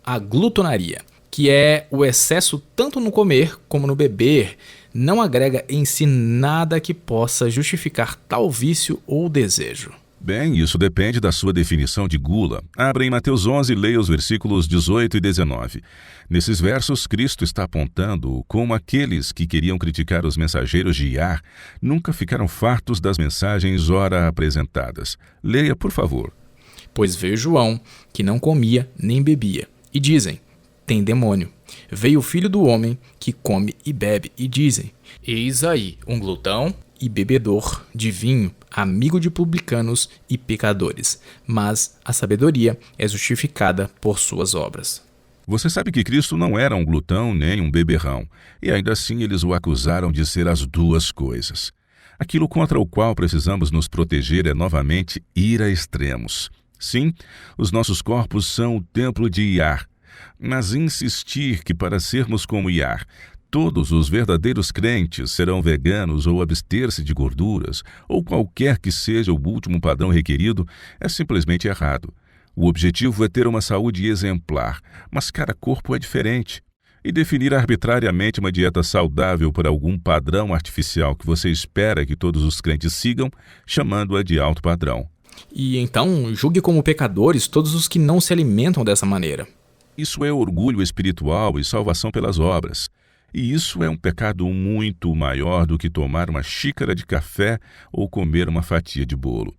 a glutonaria, que é o excesso tanto no comer como no beber, não agrega em si nada que possa justificar tal vício ou desejo. Bem, isso depende da sua definição de gula. Abra em Mateus 11 e leia os versículos 18 e 19. Nesses versos, Cristo está apontando como aqueles que queriam criticar os mensageiros de Iar nunca ficaram fartos das mensagens ora apresentadas. Leia, por favor. Pois veio João, que não comia nem bebia, e dizem, tem demônio. Veio o Filho do Homem, que come e bebe, e dizem, eis aí um glutão e bebedor de vinho, amigo de publicanos e pecadores, mas a sabedoria é justificada por suas obras. Você sabe que Cristo não era um glutão nem um beberrão, e ainda assim eles o acusaram de ser as duas coisas. Aquilo contra o qual precisamos nos proteger é novamente ir a extremos. Sim, os nossos corpos são o templo de Iar, mas insistir que para sermos como Iar, todos os verdadeiros crentes serão veganos ou abster-se de gorduras, ou qualquer que seja o último padrão requerido, é simplesmente errado. O objetivo é ter uma saúde exemplar, mas cada corpo é diferente. E definir arbitrariamente uma dieta saudável por algum padrão artificial que você espera que todos os crentes sigam, chamando-a de alto padrão. E então, julgue como pecadores todos os que não se alimentam dessa maneira. Isso é orgulho espiritual e salvação pelas obras. E isso é um pecado muito maior do que tomar uma xícara de café ou comer uma fatia de bolo.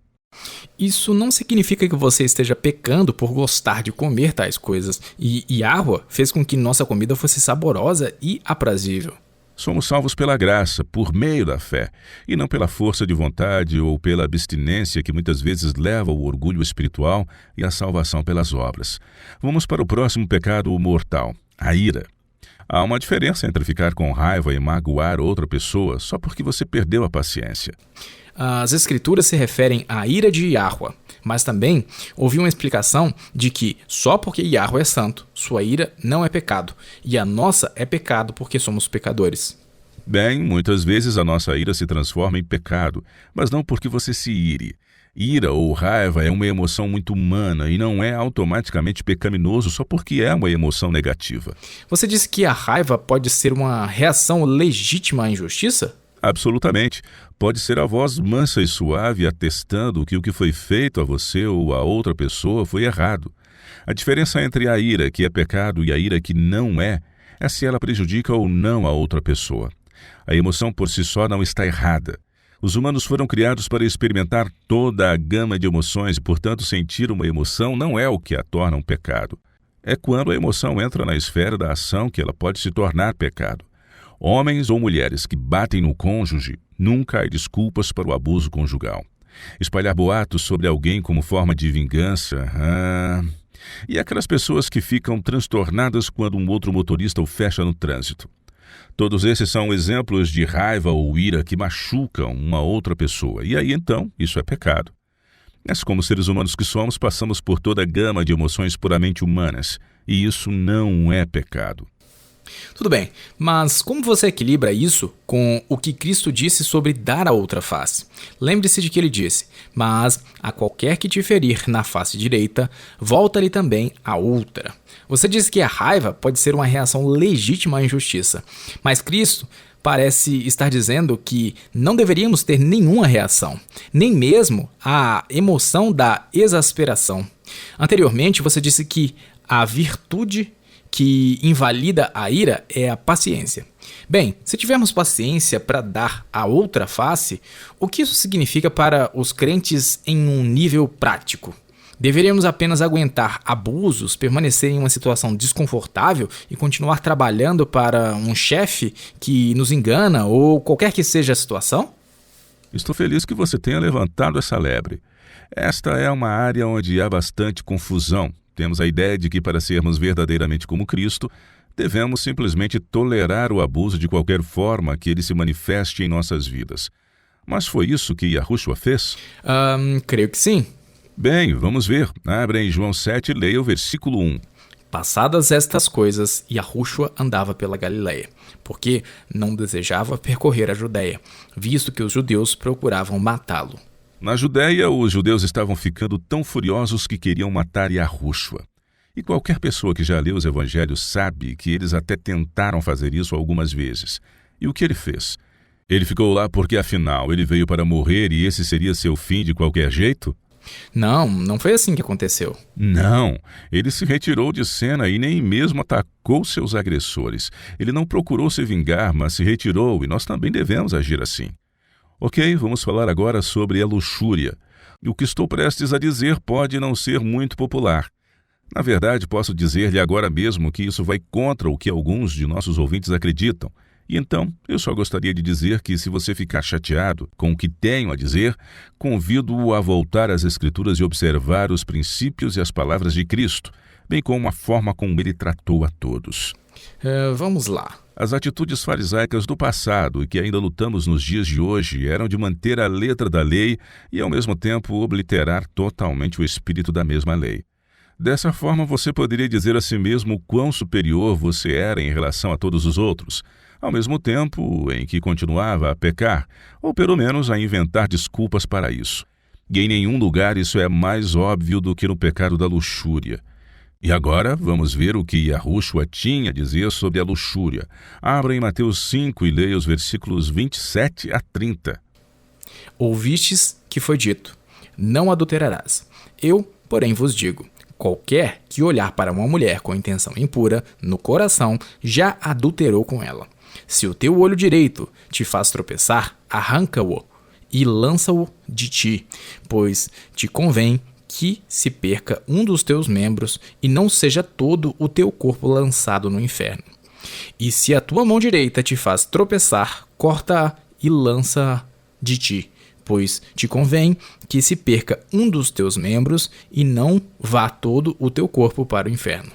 Isso não significa que você esteja pecando por gostar de comer tais coisas. E Yahweh fez com que nossa comida fosse saborosa e aprazível. Somos salvos pela graça, por meio da fé, e não pela força de vontade ou pela abstinência que muitas vezes leva ao orgulho espiritual e à salvação pelas obras. Vamos para o próximo pecado mortal, a ira. Há uma diferença entre ficar com raiva e magoar outra pessoa só porque você perdeu a paciência. As escrituras se referem à ira de Yahweh, mas também ouvi uma explicação de que só porque Yahweh é santo, sua ira não é pecado, e a nossa é pecado porque somos pecadores. Bem, muitas vezes a nossa ira se transforma em pecado, mas não porque você se ire. Ira ou raiva é uma emoção muito humana e não é automaticamente pecaminoso só porque é uma emoção negativa. Você disse que a raiva pode ser uma reação legítima à injustiça? Absolutamente. Pode ser a voz mansa e suave atestando que o que foi feito a você ou a outra pessoa foi errado. A diferença entre a ira que é pecado e a ira que não é se ela prejudica ou não a outra pessoa. A emoção por si só não está errada. Os humanos foram criados para experimentar toda a gama de emoções e, portanto, sentir uma emoção não é o que a torna um pecado. É quando a emoção entra na esfera da ação que ela pode se tornar pecado. Homens ou mulheres que batem no cônjuge, nunca há desculpas para o abuso conjugal. Espalhar boatos sobre alguém como forma de vingança. E aquelas pessoas que ficam transtornadas quando um outro motorista o fecha no trânsito. Todos esses são exemplos de raiva ou ira que machucam uma outra pessoa. E aí, então, isso é pecado. Mas como seres humanos que somos, passamos por toda a gama de emoções puramente humanas. E isso não é pecado. Tudo bem, mas como você equilibra isso com o que Cristo disse sobre dar a outra face? Lembre-se de que ele disse, mas a qualquer que te ferir na face direita, volta-lhe também a outra. Você disse que a raiva pode ser uma reação legítima à injustiça, mas Cristo parece estar dizendo que não deveríamos ter nenhuma reação, nem mesmo a emoção da exasperação. Anteriormente, você disse que a virtude que invalida a ira é a paciência. Bem, se tivermos paciência para dar a outra face, o que isso significa para os crentes em um nível prático? Deveríamos apenas aguentar abusos, permanecer em uma situação desconfortável e continuar trabalhando para um chefe que nos engana ou qualquer que seja a situação? Estou feliz que você tenha levantado essa lebre. Esta é uma área onde há bastante confusão. Temos a ideia de que para sermos verdadeiramente como Cristo, devemos simplesmente tolerar o abuso de qualquer forma que ele se manifeste em nossas vidas. Mas foi isso que Yahushua fez? Creio que sim. Bem, vamos ver. Abra em João 7 e leia o versículo 1. Passadas estas coisas, Yahushua andava pela Galileia, porque não desejava percorrer a Judéia, visto que os judeus procuravam matá-lo. Na Judéia, os judeus estavam ficando tão furiosos que queriam matar Yahushua. E qualquer pessoa que já leu os evangelhos sabe que eles até tentaram fazer isso algumas vezes. E o que ele fez? Ele ficou lá porque, afinal, ele veio para morrer e esse seria seu fim de qualquer jeito? Não foi assim que aconteceu. Não, ele se retirou de cena e nem mesmo atacou seus agressores. Ele não procurou se vingar, mas se retirou, e nós também devemos agir assim. Ok, vamos falar agora sobre a luxúria. E o que estou prestes a dizer pode não ser muito popular. Na verdade, posso dizer-lhe agora mesmo que isso vai contra o que alguns de nossos ouvintes acreditam. E então, eu só gostaria de dizer que, se você ficar chateado com o que tenho a dizer, convido-o a voltar às Escrituras e observar os princípios e as palavras de Cristo, bem como a forma como ele tratou a todos. Vamos lá. As atitudes farisaicas do passado e que ainda lutamos nos dias de hoje eram de manter a letra da lei e, ao mesmo tempo, obliterar totalmente o espírito da mesma lei. Dessa forma, você poderia dizer a si mesmo o quão superior você era em relação a todos os outros, ao mesmo tempo em que continuava a pecar, ou pelo menos a inventar desculpas para isso. E em nenhum lugar isso é mais óbvio do que no pecado da luxúria. E agora vamos ver o que Yahushua tinha a dizer sobre a luxúria. Abra em Mateus 5 e leia os versículos 27 a 30. Ouvistes que foi dito: não adulterarás. Eu, porém, vos digo: qualquer que olhar para uma mulher com intenção impura, no coração, já adulterou com ela. Se o teu olho direito te faz tropeçar, arranca-o e lança-o de ti, pois te convém que se perca um dos teus membros e não seja todo o teu corpo lançado no inferno. E se a tua mão direita te faz tropeçar, corta-a e lança-a de ti, pois te convém que se perca um dos teus membros e não vá todo o teu corpo para o inferno.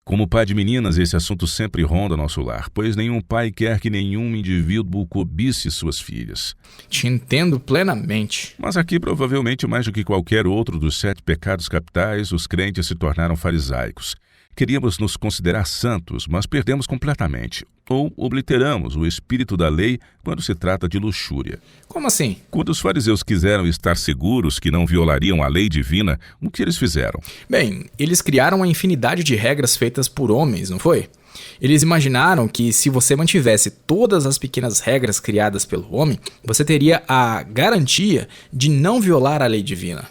Como pai de meninas, esse assunto sempre ronda nosso lar, pois nenhum pai quer que nenhum indivíduo cobice suas filhas. Te entendo plenamente. Mas aqui, provavelmente mais do que qualquer outro dos 7 pecados capitais, os crentes se tornaram farisaicos. Queríamos nos considerar santos, mas perdemos completamente, ou obliteramos o espírito da lei quando se trata de luxúria. Como assim? Quando os fariseus quiseram estar seguros que não violariam a lei divina, o que eles fizeram? Bem, eles criaram uma infinidade de regras feitas por homens, não foi? Eles imaginaram que, se você mantivesse todas as pequenas regras criadas pelo homem, você teria a garantia de não violar a lei divina.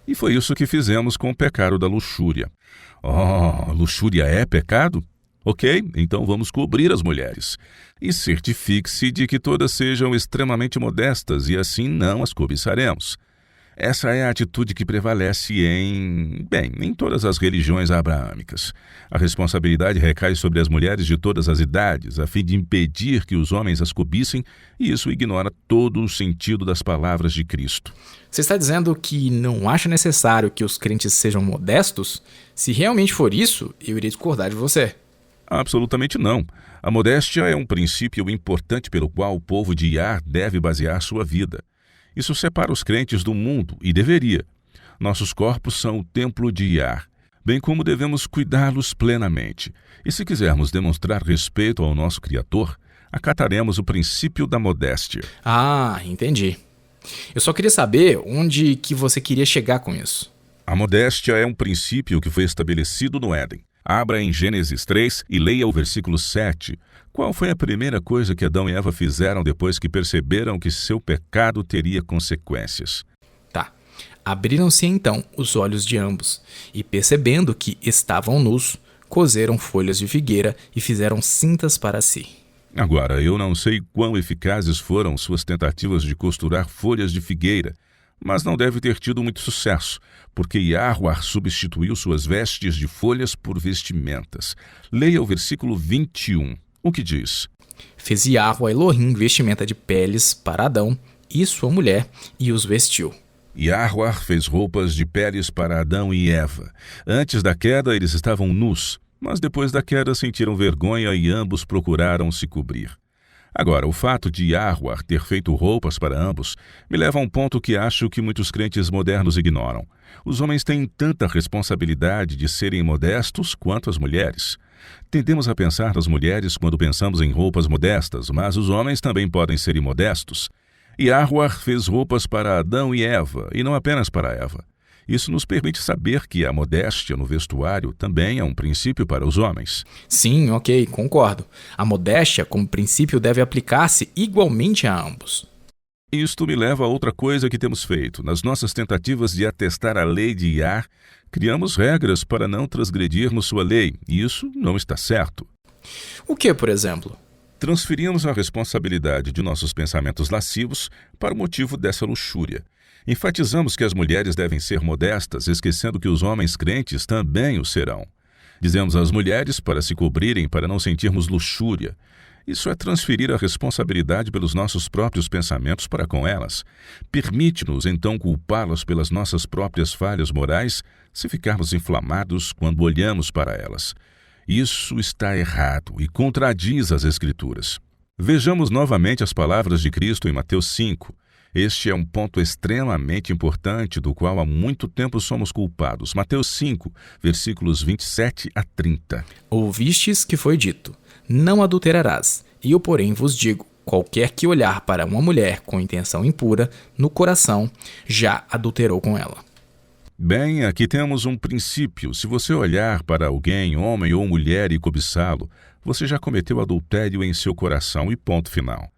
E foi isso que fizemos com o pecado da luxúria. Oh, luxúria é pecado? Ok, então vamos cobrir as mulheres. E certifique-se de que todas sejam extremamente modestas e assim não as cobiçaremos. Essa é a atitude que prevalece em todas as religiões abraâmicas. A responsabilidade recai sobre as mulheres de todas as idades, a fim de impedir que os homens as cobicem, e isso ignora todo o sentido das palavras de Cristo. Você está dizendo que não acha necessário que os crentes sejam modestos? Se realmente for isso, eu irei discordar de você. Absolutamente não. A modéstia é um princípio importante pelo qual o povo de Iar deve basear sua vida. Isso separa os crentes do mundo, e deveria. Nossos corpos são o templo de Iar, bem como devemos cuidá-los plenamente. E se quisermos demonstrar respeito ao nosso Criador, acataremos o princípio da modéstia. Ah, entendi. Eu só queria saber onde que você queria chegar com isso. A modéstia é um princípio que foi estabelecido no Éden. Abra em Gênesis 3 e leia o versículo 7. Qual foi a primeira coisa que Adão e Eva fizeram depois que perceberam que seu pecado teria consequências? Tá. Abriram-se então os olhos de ambos, e percebendo que estavam nus, coseram folhas de figueira e fizeram cintas para si. Agora, eu não sei quão eficazes foram suas tentativas de costurar folhas de figueira, mas não deve ter tido muito sucesso, porque Yahuwah substituiu suas vestes de folhas por vestimentas. Leia o versículo 21. O que diz? Fez Yahuwah Elohim vestimenta de peles para Adão e sua mulher, e os vestiu. Yahuwah fez roupas de peles para Adão e Eva. Antes da queda, eles estavam nus, mas depois da queda sentiram vergonha e ambos procuraram se cobrir. Agora, o fato de Yahuwah ter feito roupas para ambos me leva a um ponto que acho que muitos crentes modernos ignoram. Os homens têm tanta responsabilidade de serem modestos quanto as mulheres. Tendemos a pensar nas mulheres quando pensamos em roupas modestas, mas os homens também podem ser imodestos. Yahuwah fez roupas para Adão e Eva, e não apenas para Eva. Isso nos permite saber que a modéstia no vestuário também é um princípio para os homens. Sim, ok, concordo. A modéstia, como princípio, deve aplicar-se igualmente a ambos. Isto me leva a outra coisa que temos feito. Nas nossas tentativas de atestar a lei de Iar, criamos regras para não transgredirmos sua lei, e isso não está certo. O que, por exemplo? Transferimos a responsabilidade de nossos pensamentos lascivos para o motivo dessa luxúria. Enfatizamos que as mulheres devem ser modestas, esquecendo que os homens crentes também o serão. Dizemos às mulheres para se cobrirem para não sentirmos luxúria. Isso é transferir a responsabilidade pelos nossos próprios pensamentos para com elas. Permite-nos, então, culpá-las pelas nossas próprias falhas morais se ficarmos inflamados quando olhamos para elas. Isso está errado e contradiz as Escrituras. Vejamos novamente as palavras de Cristo em Mateus 5. Este é um ponto extremamente importante do qual há muito tempo somos culpados. Mateus 5, versículos 27 a 30. Ouvistes que foi dito: não adulterarás. E eu, porém, vos digo: qualquer que olhar para uma mulher com intenção impura, no coração, já adulterou com ela. Bem, aqui temos um princípio. Se você olhar para alguém, homem ou mulher, e cobiçá-lo, você já cometeu adultério em seu coração e ponto final.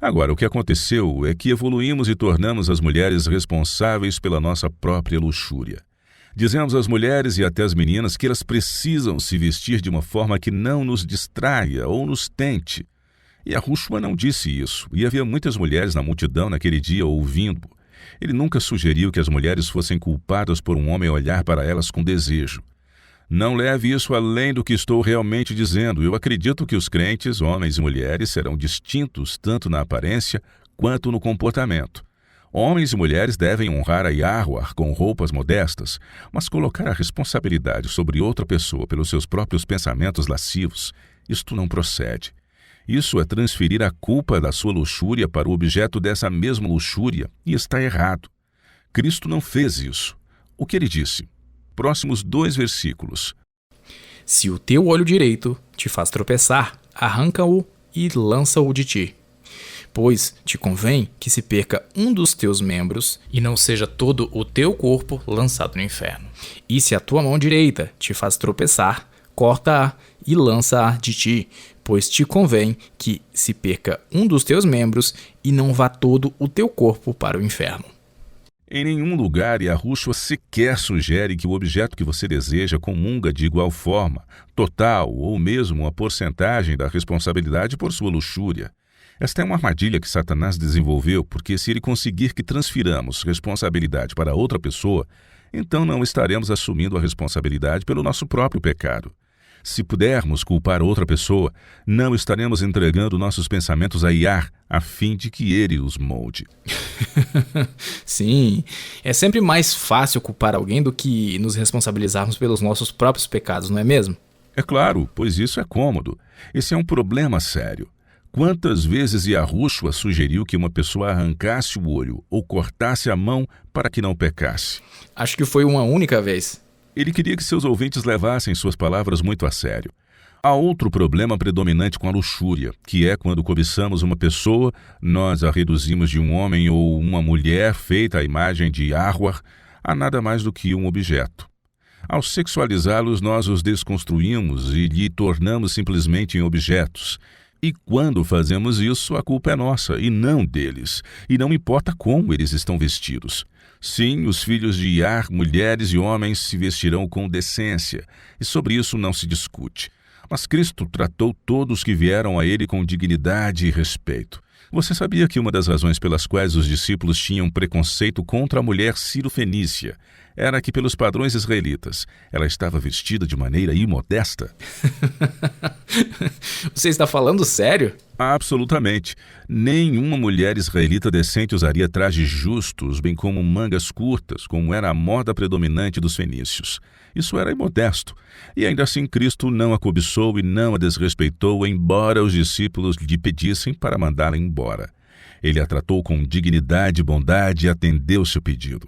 Agora, o que aconteceu é que evoluímos e tornamos as mulheres responsáveis pela nossa própria luxúria. Dizemos às mulheres e até às meninas que elas precisam se vestir de uma forma que não nos distraia ou nos tente. E Yahushua não disse isso, e havia muitas mulheres na multidão naquele dia ouvindo. Ele nunca sugeriu que as mulheres fossem culpadas por um homem olhar para elas com desejo. Não leve isso além do que estou realmente dizendo. Eu acredito que os crentes, homens e mulheres, serão distintos tanto na aparência quanto no comportamento. Homens e mulheres devem honrar a Yahuwah com roupas modestas, mas colocar a responsabilidade sobre outra pessoa pelos seus próprios pensamentos lascivos, isto não procede. Isso é transferir a culpa da sua luxúria para o objeto dessa mesma luxúria, e está errado. Cristo não fez isso. O que ele disse? Próximos 2 versículos. Se o teu olho direito te faz tropeçar, arranca-o e lança-o de ti. Pois te convém que se perca um dos teus membros e não seja todo o teu corpo lançado no inferno. E se a tua mão direita te faz tropeçar, corta-a e lança-a de ti, pois te convém que se perca um dos teus membros e não vá todo o teu corpo para o inferno. Em nenhum lugar Yahushua sequer sugere que o objeto que você deseja comunga de igual forma, total ou mesmo uma porcentagem da responsabilidade por sua luxúria. Esta é uma armadilha que Satanás desenvolveu, porque se ele conseguir que transfiramos responsabilidade para outra pessoa, então não estaremos assumindo a responsabilidade pelo nosso próprio pecado. Se pudermos culpar outra pessoa, não estaremos entregando nossos pensamentos a Yah, a fim de que ele os molde. Sim, é sempre mais fácil culpar alguém do que nos responsabilizarmos pelos nossos próprios pecados, não é mesmo? É claro, pois isso é cômodo. Esse é um problema sério. Quantas vezes Yahushua sugeriu que uma pessoa arrancasse o olho ou cortasse a mão para que não pecasse? Acho que foi uma única vez. Ele queria que seus ouvintes levassem suas palavras muito a sério. Há outro problema predominante com a luxúria, que é quando cobiçamos uma pessoa, nós a reduzimos de um homem ou uma mulher feita à imagem de Yahuwah a nada mais do que um objeto. Ao sexualizá-los, nós os desconstruímos e lhe tornamos simplesmente em objetos. E quando fazemos isso, a culpa é nossa e não deles. E não importa como eles estão vestidos. Sim, os filhos de Yah, mulheres e homens, se vestirão com decência, e sobre isso não se discute. Mas Cristo tratou todos que vieram a ele com dignidade e respeito. Você sabia que uma das razões pelas quais os discípulos tinham preconceito contra a mulher Ciro-Fenícia era que, pelos padrões israelitas, ela estava vestida de maneira imodesta? Você está falando sério? Absolutamente. Nenhuma mulher israelita decente usaria trajes justos, bem como mangas curtas, como era a moda predominante dos fenícios. Isso era imodesto. E ainda assim Cristo não a cobiçou e não a desrespeitou, embora os discípulos lhe pedissem para mandá-la embora. Ele a tratou com dignidade e bondade e atendeu seu pedido.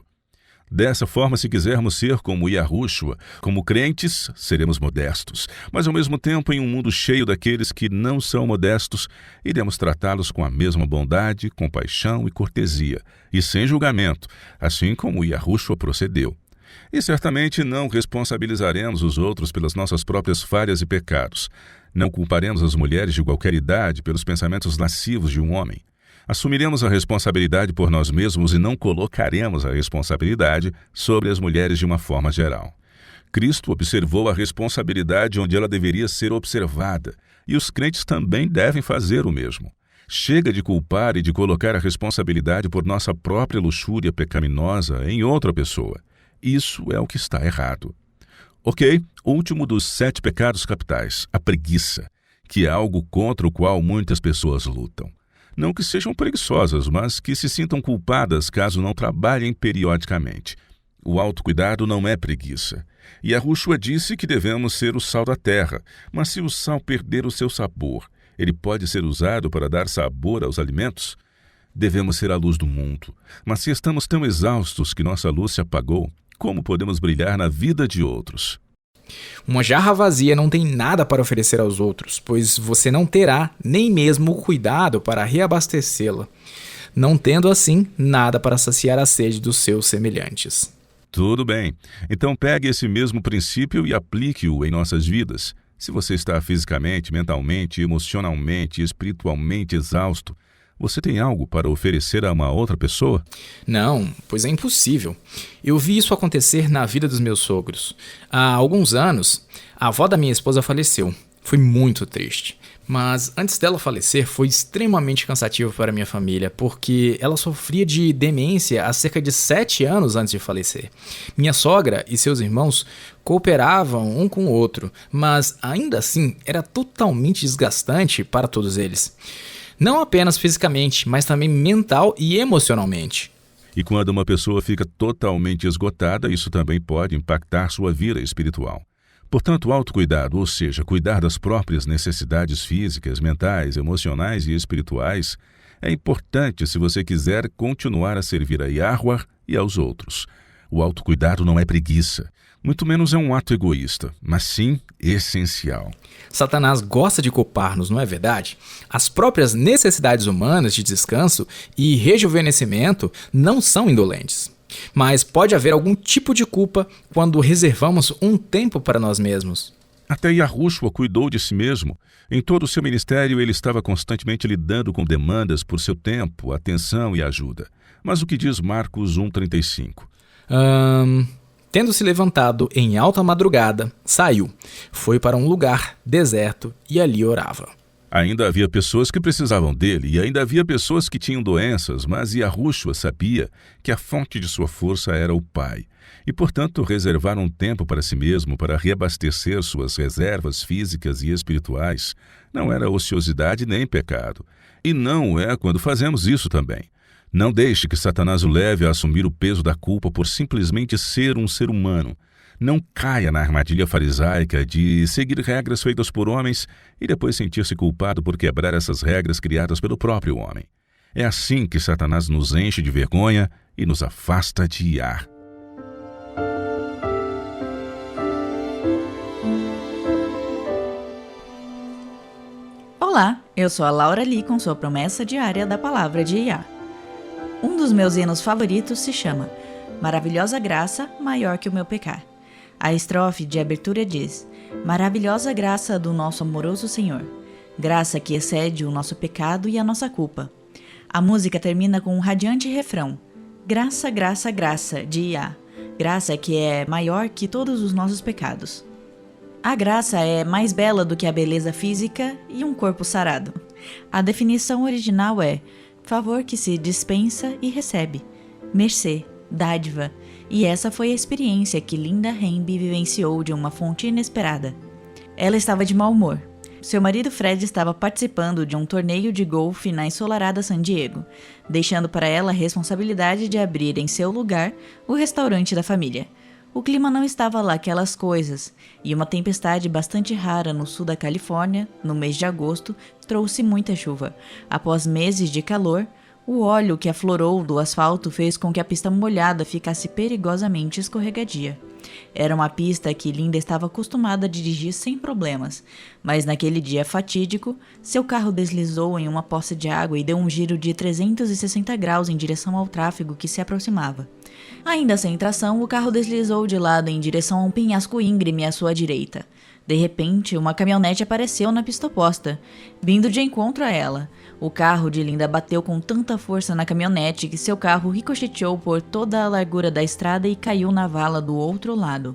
Dessa forma, se quisermos ser como Yahushua, como crentes, seremos modestos. Mas, ao mesmo tempo, em um mundo cheio daqueles que não são modestos, iremos tratá-los com a mesma bondade, compaixão e cortesia, e sem julgamento, assim como Yahushua procedeu. E certamente não responsabilizaremos os outros pelas nossas próprias falhas e pecados. Não culparemos as mulheres de qualquer idade pelos pensamentos lascivos de um homem. Assumiremos a responsabilidade por nós mesmos e não colocaremos a responsabilidade sobre as mulheres de uma forma geral. Cristo observou a responsabilidade onde ela deveria ser observada, e os crentes também devem fazer o mesmo. Chega de culpar e de colocar a responsabilidade por nossa própria luxúria pecaminosa em outra pessoa. Isso é o que está errado. Ok, último dos 7 pecados capitais, a preguiça, que é algo contra o qual muitas pessoas lutam. Não que sejam preguiçosas, mas que se sintam culpadas caso não trabalhem periodicamente. O autocuidado não é preguiça. E Yahushua disse que devemos ser o sal da terra, mas se o sal perder o seu sabor, ele pode ser usado para dar sabor aos alimentos? Devemos ser a luz do mundo, mas se estamos tão exaustos que nossa luz se apagou, como podemos brilhar na vida de outros? Uma jarra vazia não tem nada para oferecer aos outros, pois você não terá nem mesmo o cuidado para reabastecê-la, não tendo assim nada para saciar a sede dos seus semelhantes. Tudo bem. Então pegue esse mesmo princípio e aplique-o em nossas vidas. Se você está fisicamente, mentalmente, emocionalmente e espiritualmente exausto, você tem algo para oferecer a uma outra pessoa? Não, pois é impossível. Eu vi isso acontecer na vida dos meus sogros. Há alguns anos, a avó da minha esposa faleceu. Foi muito triste. Mas antes dela falecer, foi extremamente cansativo para minha família, porque ela sofria de demência há cerca de 7 anos antes de falecer. Minha sogra e seus irmãos cooperavam um com o outro, mas ainda assim era totalmente desgastante para todos eles. Não apenas fisicamente, mas também mental e emocionalmente. E quando uma pessoa fica totalmente esgotada, isso também pode impactar sua vida espiritual. Portanto, o autocuidado, ou seja, cuidar das próprias necessidades físicas, mentais, emocionais e espirituais, é importante se você quiser continuar a servir a Yahuwah e aos outros. O autocuidado não é preguiça, muito menos é um ato egoísta, mas sim essencial. Satanás gosta de culpar-nos, não é verdade? As próprias necessidades humanas de descanso e rejuvenescimento não são indolentes. Mas pode haver algum tipo de culpa quando reservamos um tempo para nós mesmos. Até Yahushua cuidou de si mesmo. Em todo o seu ministério, ele estava constantemente lidando com demandas por seu tempo, atenção e ajuda. Mas o que diz Marcos 1,35? Tendo se levantado em alta madrugada, saiu, foi para um lugar deserto e ali orava. Ainda havia pessoas que precisavam dele e ainda havia pessoas que tinham doenças, mas Yahushua sabia que a fonte de sua força era o Pai. E, portanto, reservar um tempo para si mesmo para reabastecer suas reservas físicas e espirituais não era ociosidade nem pecado. E não é quando fazemos isso também. Não deixe que Satanás o leve a assumir o peso da culpa por simplesmente ser um ser humano. Não caia na armadilha farisaica de seguir regras feitas por homens e depois sentir-se culpado por quebrar essas regras criadas pelo próprio homem. É assim que Satanás nos enche de vergonha e nos afasta de Yah. Olá, eu sou a Laura Lee com sua promessa diária da palavra de Yah. Um dos meus hinos favoritos se chama Maravilhosa Graça, Maior que o Meu Pecar. A estrofe de abertura diz: Maravilhosa graça do nosso amoroso Senhor, graça que excede o nosso pecado e a nossa culpa. A música termina com um radiante refrão: Graça, graça, graça de Yah, graça que é maior que todos os nossos pecados. A graça é mais bela do que a beleza física e um corpo sarado. A definição original é favor que se dispensa e recebe, mercê, dádiva, e essa foi a experiência que Linda Hemby vivenciou de uma fonte inesperada. Ela estava de mau humor. Seu marido Fred estava participando de um torneio de golfe na ensolarada San Diego, deixando para ela a responsabilidade de abrir em seu lugar o restaurante da família. O clima não estava lá aquelas coisas, e uma tempestade bastante rara no sul da Califórnia, no mês de agosto, trouxe muita chuva. Após meses de calor, O óleo que aflorou do asfalto fez com que a pista molhada ficasse perigosamente escorregadia. Era uma pista que Linda estava acostumada a dirigir sem problemas, mas naquele dia fatídico, seu carro deslizou em uma poça de água e deu um giro de 360 graus em direção ao tráfego que se aproximava. Ainda sem tração, o carro deslizou de lado em direção a um penhasco íngreme à sua direita. De repente, uma caminhonete apareceu na pista oposta, vindo de encontro a ela. O carro de Linda bateu com tanta força na caminhonete que seu carro ricocheteou por toda a largura da estrada e caiu na vala do outro lado.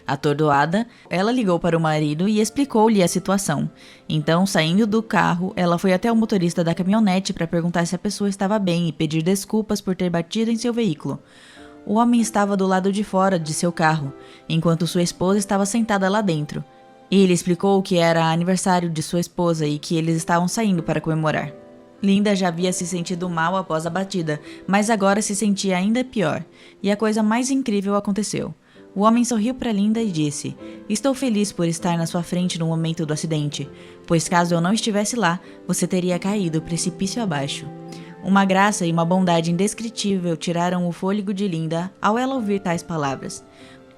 Atordoada, ela ligou para o marido e explicou-lhe a situação. Então, saindo do carro, ela foi até o motorista da caminhonete para perguntar se a pessoa estava bem e pedir desculpas por ter batido em seu veículo. O homem estava do lado de fora de seu carro, enquanto sua esposa estava sentada lá dentro. Ele explicou que era aniversário de sua esposa e que eles estavam saindo para comemorar. Linda já havia se sentido mal após a batida, mas agora se sentia ainda pior. E a coisa mais incrível aconteceu. O homem sorriu para Linda e disse: "Estou feliz por estar na sua frente no momento do acidente, pois caso eu não estivesse lá, você teria caído precipício abaixo." Uma graça e uma bondade indescritível tiraram o fôlego de Linda ao ela ouvir tais palavras.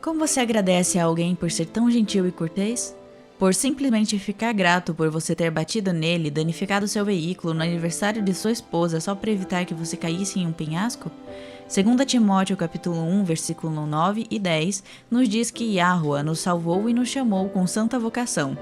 Como você agradece a alguém por ser tão gentil e cortês? Por simplesmente ficar grato por você ter batido nele e danificado seu veículo no aniversário de sua esposa só para evitar que você caísse em um penhasco? 2 Timóteo capítulo 1, versículo 9 e 10 nos diz que Yahuwah nos salvou e nos chamou com santa vocação,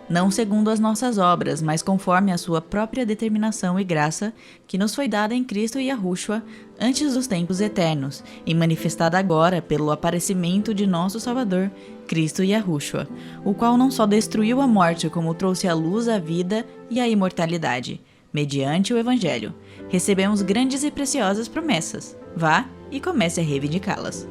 não segundo as nossas obras, mas conforme a sua própria determinação e graça, que nos foi dada em Cristo Yahushua antes dos tempos eternos, e manifestada agora pelo aparecimento de nosso Salvador, Cristo Yahushua, o qual não só destruiu a morte, como trouxe à luz a vida e a imortalidade, mediante o Evangelho. Recebemos grandes e preciosas promessas. Vá e comece a reivindicá-las.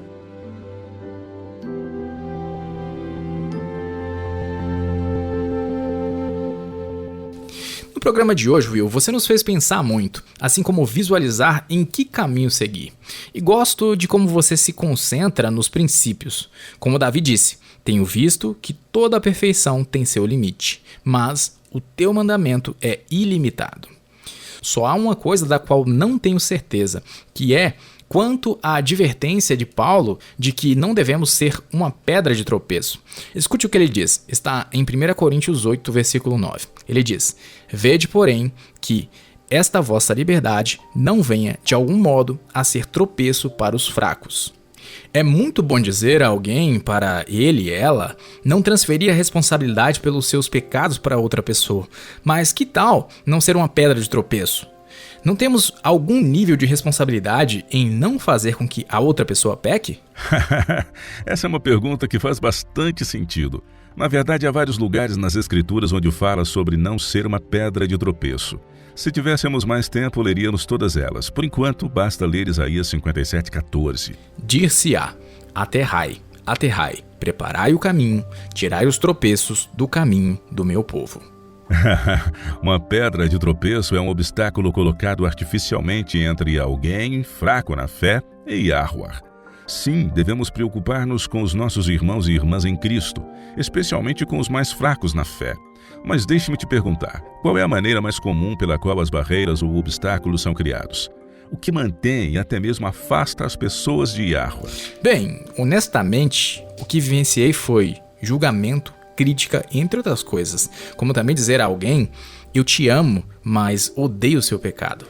No programa de hoje, Will, você nos fez pensar muito, assim como visualizar em que caminho seguir. E gosto de como você se concentra nos princípios. Como Davi disse, tenho visto que toda a perfeição tem seu limite, mas o teu mandamento é ilimitado. Só há uma coisa da qual não tenho certeza, que é quanto à advertência de Paulo de que não devemos ser uma pedra de tropeço. Escute o que ele diz, está em 1 Coríntios 8, versículo 9. Ele diz: "Vede, porém, que esta vossa liberdade não venha, de algum modo, a ser tropeço para os fracos." É muito bom dizer a alguém, para ele, ela, não transferir a responsabilidade pelos seus pecados para outra pessoa. Mas que tal não ser uma pedra de tropeço? Não temos algum nível de responsabilidade em não fazer com que a outra pessoa peque? Essa é uma pergunta que faz bastante sentido. Na verdade, há vários lugares nas Escrituras onde fala sobre não ser uma pedra de tropeço. Se tivéssemos mais tempo, leríamos todas elas. Por enquanto, basta ler Isaías 57:14. Dir-se-á: aterrai, aterrai, preparai o caminho, tirai os tropeços do caminho do meu povo. Uma pedra de tropeço é um obstáculo colocado artificialmente entre alguém fraco na fé e Yahuwah. Sim, devemos preocupar-nos com os nossos irmãos e irmãs em Cristo, especialmente com os mais fracos na fé. Mas deixe-me te perguntar, qual é a maneira mais comum pela qual as barreiras ou obstáculos são criados? O que mantém e até mesmo afasta as pessoas de Yahuwah? Bem, honestamente, o que vivenciei foi julgamento, crítica, entre outras coisas. Como também dizer a alguém: eu te amo, mas odeio o seu pecado.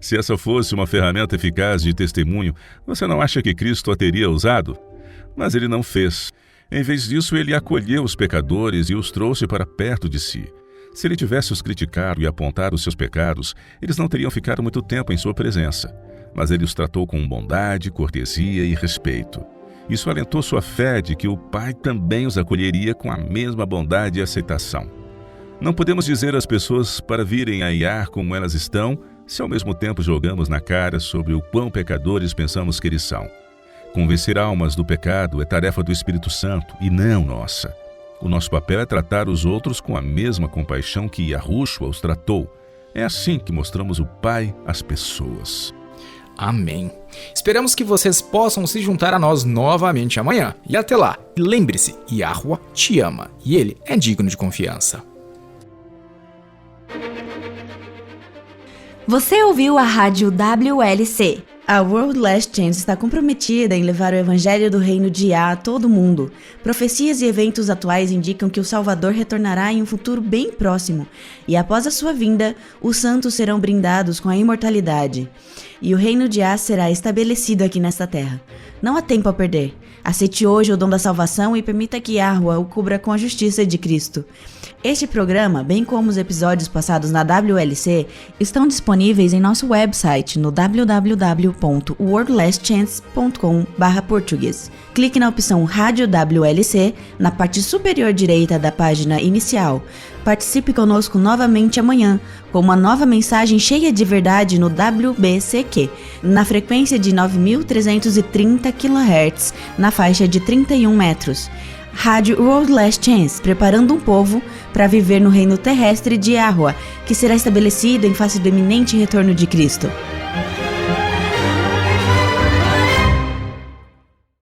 Se essa fosse uma ferramenta eficaz de testemunho, você não acha que Cristo a teria usado? Mas ele não fez. Em vez disso, ele acolheu os pecadores e os trouxe para perto de si. Se ele tivesse os criticado e apontado os seus pecados, eles não teriam ficado muito tempo em sua presença. Mas ele os tratou com bondade, cortesia e respeito. Isso alentou sua fé de que o Pai também os acolheria com a mesma bondade e aceitação. Não podemos dizer às pessoas para virem a Yah como elas estão, se ao mesmo tempo jogamos na cara sobre o quão pecadores pensamos que eles são. Convencer almas do pecado é tarefa do Espírito Santo e não nossa. O nosso papel é tratar os outros com a mesma compaixão que Yahushua os tratou. É assim que mostramos o Pai às pessoas. Amém. Esperamos que vocês possam se juntar a nós novamente amanhã. E até lá, lembre-se, Yahuwah te ama e ele é digno de confiança. Você ouviu a rádio WLC. A World Last Chance está comprometida em levar o evangelho do reino de Yah a todo mundo. Profecias e eventos atuais indicam que o Salvador retornará em um futuro bem próximo, e após a sua vinda, os santos serão brindados com a imortalidade, e o reino de Yah será estabelecido aqui nesta terra. Não há tempo a perder. Aceite hoje o dom da salvação e permita que Yahweh o cubra com a justiça de Cristo. Este programa, bem como os episódios passados na WLC, estão disponíveis em nosso website no www.worldlastchance.com/português. Clique na opção Rádio WLC na parte superior direita da página inicial. Participe conosco novamente amanhã com uma nova mensagem cheia de verdade no WBCQ, na frequência de 9.330 kHz, na faixa de 31 metros. Rádio World Last Chance, preparando um povo para viver no reino terrestre de Yahweh, que será estabelecido em face do iminente retorno de Cristo.